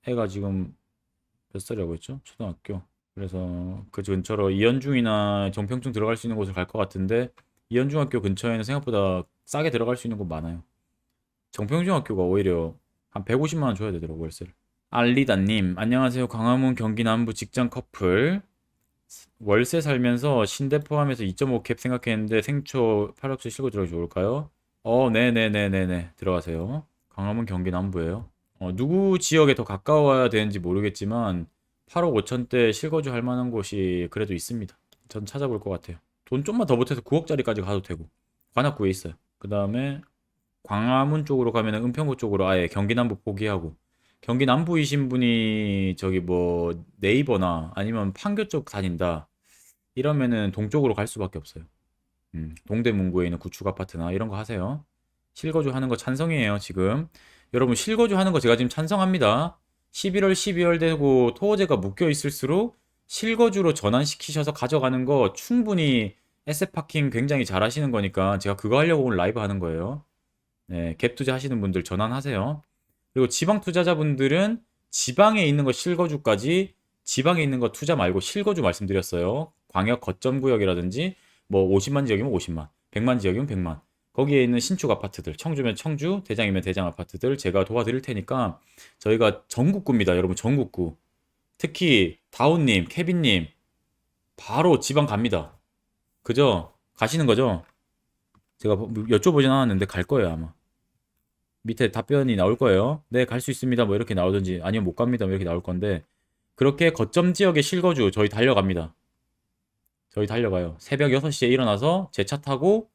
애가 지금 몇 살이라고 했죠? 초등학교. 그래서 그 근처로 이연중이나 정평중 들어갈 수 있는 곳을 갈 것 같은데 이연중학교 근처에는 생각보다 싸게 들어갈 수 있는 곳 많아요. 정평중학교가 오히려 한 150만 원 줘야 되더라고 월세를. 알리다님 안녕하세요. 광화문 경기 남부 직장 커플 월세 살면서 신대 포함해서 2.5 캡 생각했는데 생초 8억째 실고 들어가기 좋을까요? 네네네네네 들어가세요. 광화문 경기 남부예요. 누구 지역에 더 가까워야 되는지 모르겠지만 8억 5천대 실거주 할 만한 곳이 그래도 있습니다. 전 찾아볼 것 같아요. 돈 좀만 더 보태서 9억짜리까지 가도 되고 관악구에 있어요. 그 다음에 광화문 쪽으로 가면 은평구 쪽으로 아예 경기 남부 포기하고 경기 남부이신 분이 저기 뭐 네이버나 아니면 판교 쪽 다닌다 이러면은 동쪽으로 갈 수밖에 없어요. 동대문구에 있는 구축 아파트나 이런 거 하세요. 실거주 하는 거 찬성이에요, 지금. 여러분, 실거주 하는 거 제가 지금 찬성합니다. 11월, 12월 되고 토호제가 묶여 있을수록 실거주로 전환시키셔서 가져가는 거 충분히 에세파킹 굉장히 잘 하시는 거니까 제가 그거 하려고 오늘 라이브 하는 거예요. 네, 갭 투자 하시는 분들 전환하세요. 그리고 지방 투자자분들은 지방에 있는 거 실거주까지 지방에 있는 거 투자 말고 실거주 말씀드렸어요. 광역 거점 구역이라든지 뭐 50만 지역이면 50만, 100만 지역이면 100만. 거기에 있는 신축 아파트들, 청주면 청주, 대장이면 대장 아파트들 제가 도와드릴 테니까 저희가 전국구입니다, 여러분 전국구. 특히 다운님, 케빈님 바로 지방 갑니다. 그죠? 가시는 거죠? 제가 여쭤보진 않았는데 갈 거예요 아마. 밑에 답변이 나올 거예요. 네, 갈 수 있습니다. 뭐 이렇게 나오든지 아니면 못 갑니다. 뭐 이렇게 나올 건데 그렇게 거점 지역에 실거주 저희 달려갑니다. 저희 달려가요. 새벽 6시에 일어나서 제 차 타고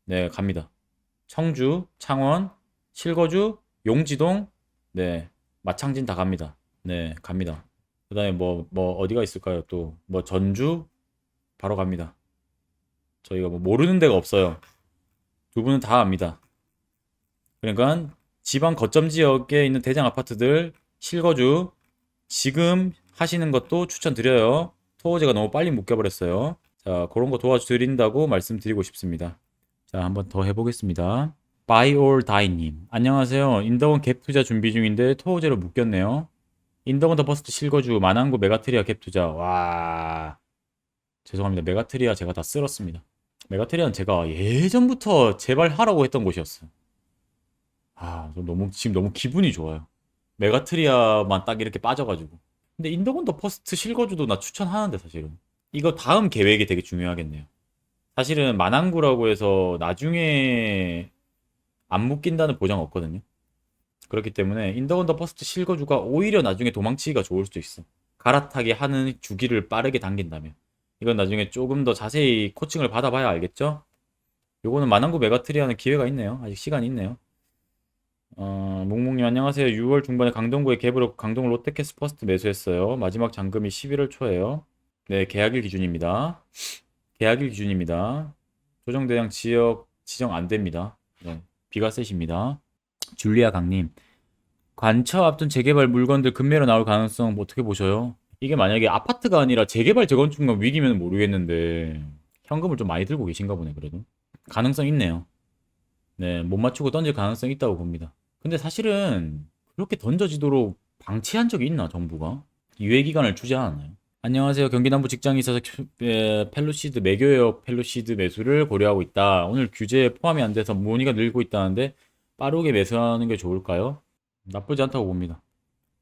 네, 갑니다. 청주, 창원, 실거주, 용지동, 네, 마창진 다 갑니다. 네, 갑니다. 그다음에 뭐 어디가 있을까요? 또 뭐 전주 바로 갑니다. 저희가 뭐 모르는 데가 없어요. 두 분은 다 압니다. 그러니까 지방 거점 지역에 있는 대장 아파트들 실거주 지금 하시는 것도 추천드려요. 토호제가 너무 빨리 묶여버렸어요. 자, 그런 거 도와드린다고 말씀드리고 싶습니다. 자, 한번 더 해보겠습니다. Buy or Die님. 안녕하세요. 인더원 갭 투자 준비 중인데 토호제로 묶였네요. 인더원 더 버스트 실거주 만안구 메가트리아 갭 투자. 와, 죄송합니다. 메가트리아 제가 다 쓸었습니다. 메가트리아는 제가 예전부터 제발 하라고 했던 곳이었어요. 지금 너무 기분이 좋아요. 메가트리아만 딱 이렇게 빠져가지고. 근데 인더건 더 퍼스트 실거주도 나 추천하는데 사실은. 이거 다음 계획이 되게 중요하겠네요. 사실은 만항구라고 해서 나중에 안 묶인다는 보장 없거든요. 그렇기 때문에 인더건 더 퍼스트 실거주가 오히려 나중에 도망치기가 좋을 수도 있어. 갈아타게 하는 주기를 빠르게 당긴다면. 이건 나중에 조금 더 자세히 코칭을 받아봐야 알겠죠? 요거는 만항구 메가트리아는 기회가 있네요. 아직 시간이 있네요. 몽몽님 안녕하세요. 6월 중반에 강동구에 갭으로 강동 롯데캐스 퍼스트 매수했어요. 마지막 잔금이 11월 초예요. 네, 계약일 기준입니다. 계약일 기준입니다. 조정대상 지역 지정 안 됩니다. 네, 비과세십니다. 줄리아 강님 관처 앞둔 재개발 물건들 급매로 나올 가능성 뭐 어떻게 보셔요? 이게 만약에 아파트가 아니라 재개발 재건축만 위기면 모르겠는데 현금을 좀 많이 들고 계신가 보네 그래도. 가능성 있네요. 네, 못 맞추고 던질 가능성이 있다고 봅니다. 근데 사실은 그렇게 던져지도록 방치한 적이 있나, 정부가? 유예 기간을 주지 않았나요? 안녕하세요. 경기 남부 직장에 있어서 펠로시드 매교역 펠로시드 매수를 고려하고 있다. 오늘 규제에 포함이 안 돼서 문의가 늘고 있다는데 빠르게 매수하는 게 좋을까요? 나쁘지 않다고 봅니다.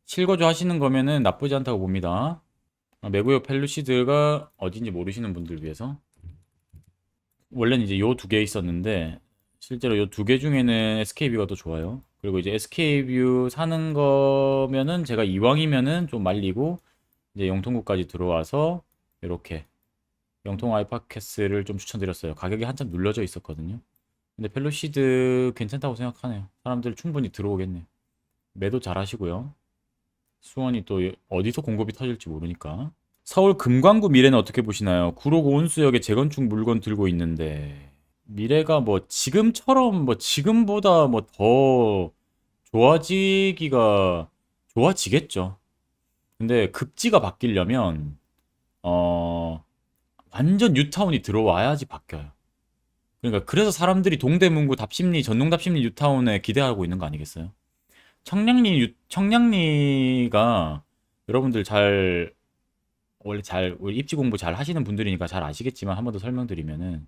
실거주 하시는 거면은 나쁘지 않다고 봅니다. 매구역 펠루시드가 어딘지 모르시는 분들 위해서 원래는 이제 요 두 개 있었는데 실제로 이 두 개 중에는 SK뷰가 더 좋아요. 그리고 이제 SK뷰 사는 거면은 제가 이왕이면은 좀 말리고 이제 영통구까지 들어와서 이렇게 영통 아이파캐스를 좀 추천드렸어요. 가격이 한참 눌려져 있었거든요. 근데 펠로시드 괜찮다고 생각하네요. 사람들 충분히 들어오겠네요. 매도 잘 하시고요. 수원이 또 어디서 공급이 터질지 모르니까. 서울 금광구 미래는 어떻게 보시나요? 구로구 온수역에 재건축 물건 들고 있는데 미래가 뭐 지금처럼 뭐 지금보다 뭐 더 좋아지기가 좋아지겠죠. 근데 급지가 바뀌려면 어 완전 뉴타운이 들어와야지 바뀌어요. 그러니까 그래서 사람들이 동대문구 답심리 전동 답심리 뉴타운에 기대하고 있는 거 아니겠어요? 청량리가 여러분들 잘 원래 잘 우리 입지 공부 잘 하시는 분들이니까 잘 아시겠지만 한 번 더 설명드리면은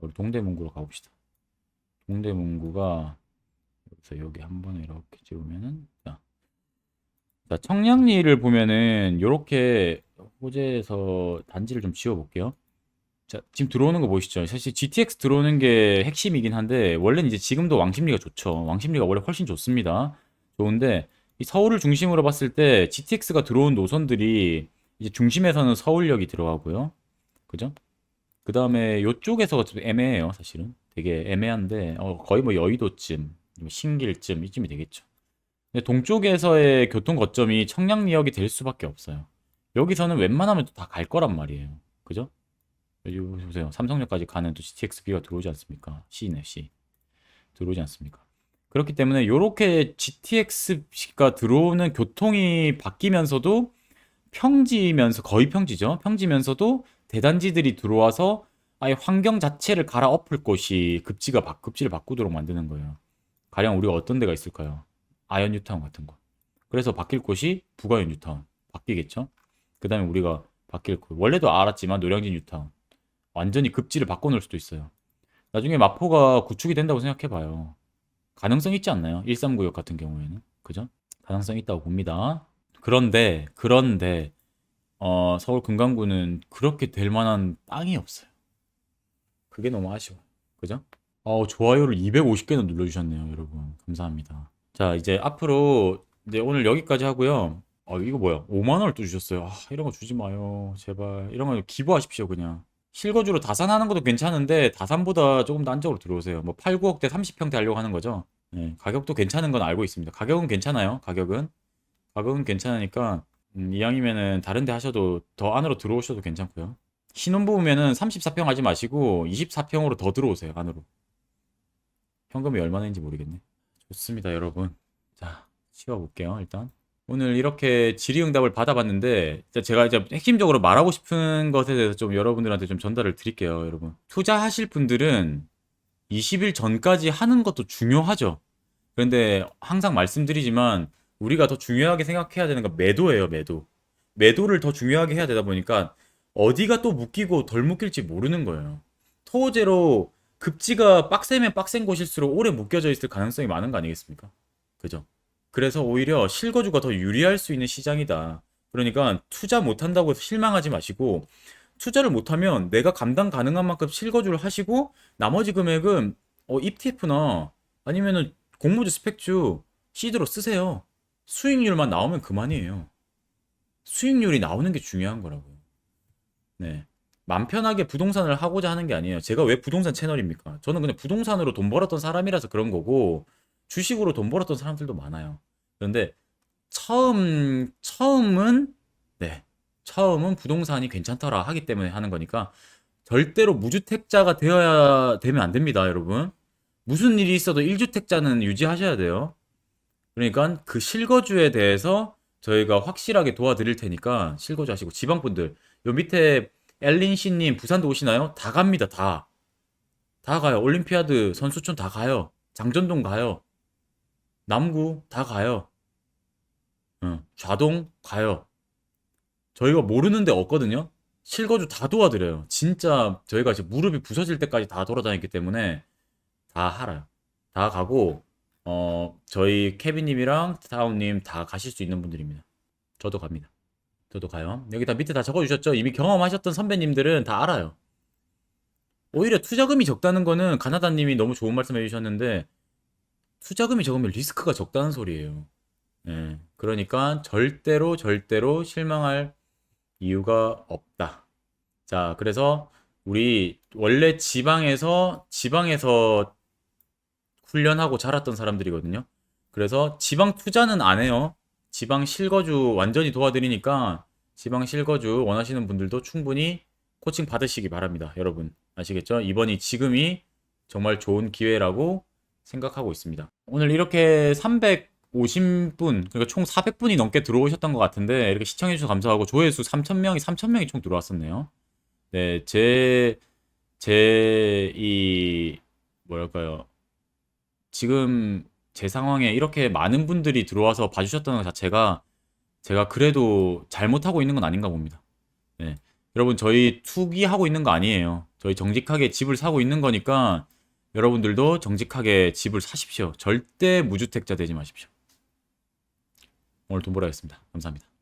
우리 동대문구로 가봅시다. 동대문구가 여기서 여기 한 번에 이렇게 찍으면은 자, 청량리를 보면은 요렇게 호재에서 단지를 좀 지워볼게요. 자, 지금 들어오는 거 보이시죠? 사실 GTX 들어오는 게 핵심이긴 한데 원래는 이제 지금도 왕십리가 좋죠. 왕십리가 원래 훨씬 좋습니다. 좋은데 이 서울을 중심으로 봤을 때 GTX가 들어온 노선들이 이제 중심에서는 서울역이 들어가고요. 그죠? 그 다음에 요쪽에서 좀 애매해요, 사실은. 되게 애매한데 거의 뭐 여의도쯤, 뭐 신길쯤 이쯤이 되겠죠. 근데 동쪽에서의 교통 거점이 청량리역이 될 수밖에 없어요. 여기서는 웬만하면 다 갈 거란 말이에요. 그죠? 여기 보세요. 삼성역까지 가는 또 GTX-B가 들어오지 않습니까? C네, C. 들어오지 않습니까? 그렇기 때문에 이렇게 GTX-B가 들어오는 교통이 바뀌면서도 평지면서 거의 평지죠. 평지면서도 대단지들이 들어와서 아예 환경 자체를 갈아엎을 곳이 급지를 바꾸도록 만드는 거예요. 가령 우리가 어떤 데가 있을까요? 아현 뉴타운 같은 거. 그래서 바뀔 곳이 북아현 뉴타운. 바뀌겠죠? 그 다음에 우리가 바뀔 곳. 원래도 알았지만 노량진 뉴타운. 완전히 급지를 바꿔놓을 수도 있어요. 나중에 마포가 구축이 된다고 생각해봐요. 가능성 있지 않나요? 139역 같은 경우에는. 그죠? 가능성 있다고 봅니다. 그런데 서울 금강구는 그렇게 될 만한 땅이 없어요. 그게 너무 아쉬워. 그죠? 좋아요를 250개나 눌러주셨네요, 여러분. 감사합니다. 자, 이제 앞으로 이제 오늘 여기까지 하고요. 이거 뭐야? 5만 원을 또 주셨어요. 이런 거 주지 마요. 제발. 이런 거 기부하십시오, 그냥. 실거주로 다산하는 것도 괜찮은데 다산보다 조금 더 안쪽으로 들어오세요. 뭐 8, 9억대 30평대 하려고 하는 거죠. 네, 가격도 괜찮은 건 알고 있습니다. 가격은 괜찮아요. 가격은 괜찮으니까 이왕이면은 다른 데 하셔도 더 안으로 들어오셔도 괜찮고요. 신혼부부면은 34평 하지 마시고 24평으로 더 들어오세요, 안으로. 현금이 얼마나인지 모르겠네. 좋습니다, 여러분. 자, 치워볼게요, 일단. 오늘 이렇게 질의응답을 받아봤는데 제가 이제 핵심적으로 말하고 싶은 것에 대해서 좀 여러분들한테 좀 전달을 드릴게요, 여러분. 투자하실 분들은 20일 전까지 하는 것도 중요하죠. 그런데 항상 말씀드리지만 우리가 더 중요하게 생각해야 되는 건 매도예요, 매도. 매도를 더 중요하게 해야 되다 보니까 어디가 또 묶이고 덜 묶일지 모르는 거예요. 토호제로 급지가 빡세면 빡센 곳일수록 오래 묶여져 있을 가능성이 많은 거 아니겠습니까? 그죠? 그래서 오히려 실거주가 더 유리할 수 있는 시장이다. 그러니까 투자 못한다고 해서 실망하지 마시고 투자를 못하면 내가 감당 가능한 만큼 실거주를 하시고 나머지 금액은 ETF나 아니면은 공모주 스펙주 시드로 쓰세요. 수익률만 나오면 그만이에요. 수익률이 나오는 게 중요한 거라고요. 네. 맘 편하게 부동산을 하고자 하는 게 아니에요. 제가 왜 부동산 채널입니까? 저는 그냥 부동산으로 돈 벌었던 사람이라서 그런 거고, 주식으로 돈 벌었던 사람들도 많아요. 그런데 처음은, 네. 처음은 부동산이 괜찮더라 하기 때문에 하는 거니까, 절대로 무주택자가 되면 안 됩니다, 여러분. 무슨 일이 있어도 1주택자는 유지하셔야 돼요. 그러니까 그 실거주에 대해서 저희가 확실하게 도와드릴 테니까 실거주 하시고 지방분들 요 밑에 엘린 씨님 부산도 오시나요? 다 갑니다. 다 가요. 올림피아드 선수촌 다 가요. 장전동 가요. 남구 다 가요. 좌동 가요. 저희가 모르는 데 없거든요. 실거주 다 도와드려요. 진짜 저희가 이제 무릎이 부서질 때까지 다 돌아다녔기 때문에 다 알아요. 다 가고 저희 케빈님이랑 타운님 다 가실 수 있는 분들입니다. 저도 갑니다. 저도 가요. 여기 다 밑에 다 적어주셨죠? 이미 경험하셨던 선배님들은 다 알아요. 오히려 투자금이 적다는 거는 가나다님이 너무 좋은 말씀 해주셨는데 투자금이 적으면 리스크가 적다는 소리예요. 예, 그러니까 절대로 실망할 이유가 없다. 자, 그래서 우리 원래 지방에서 훈련하고 자랐던 사람들이거든요. 그래서 지방 투자는 안 해요. 지방 실거주 완전히 도와드리니까 지방 실거주 원하시는 분들도 충분히 코칭 받으시기 바랍니다. 여러분 아시겠죠? 지금이 정말 좋은 기회라고 생각하고 있습니다. 오늘 이렇게 350분, 그러니까 총 400분이 넘게 들어오셨던 것 같은데 이렇게 시청해주셔서 감사하고 조회수 3,000명이 총 들어왔었네요. 네, 뭐랄까요. 지금 제 상황에 이렇게 많은 분들이 들어와서 봐주셨다는 것 자체가 제가 그래도 잘못하고 있는 건 아닌가 봅니다. 네. 여러분, 저희 투기하고 있는 거 아니에요. 저희 정직하게 집을 사고 있는 거니까 여러분들도 정직하게 집을 사십시오. 절대 무주택자 되지 마십시오. 오늘 돈 벌어야겠습니다. 감사합니다.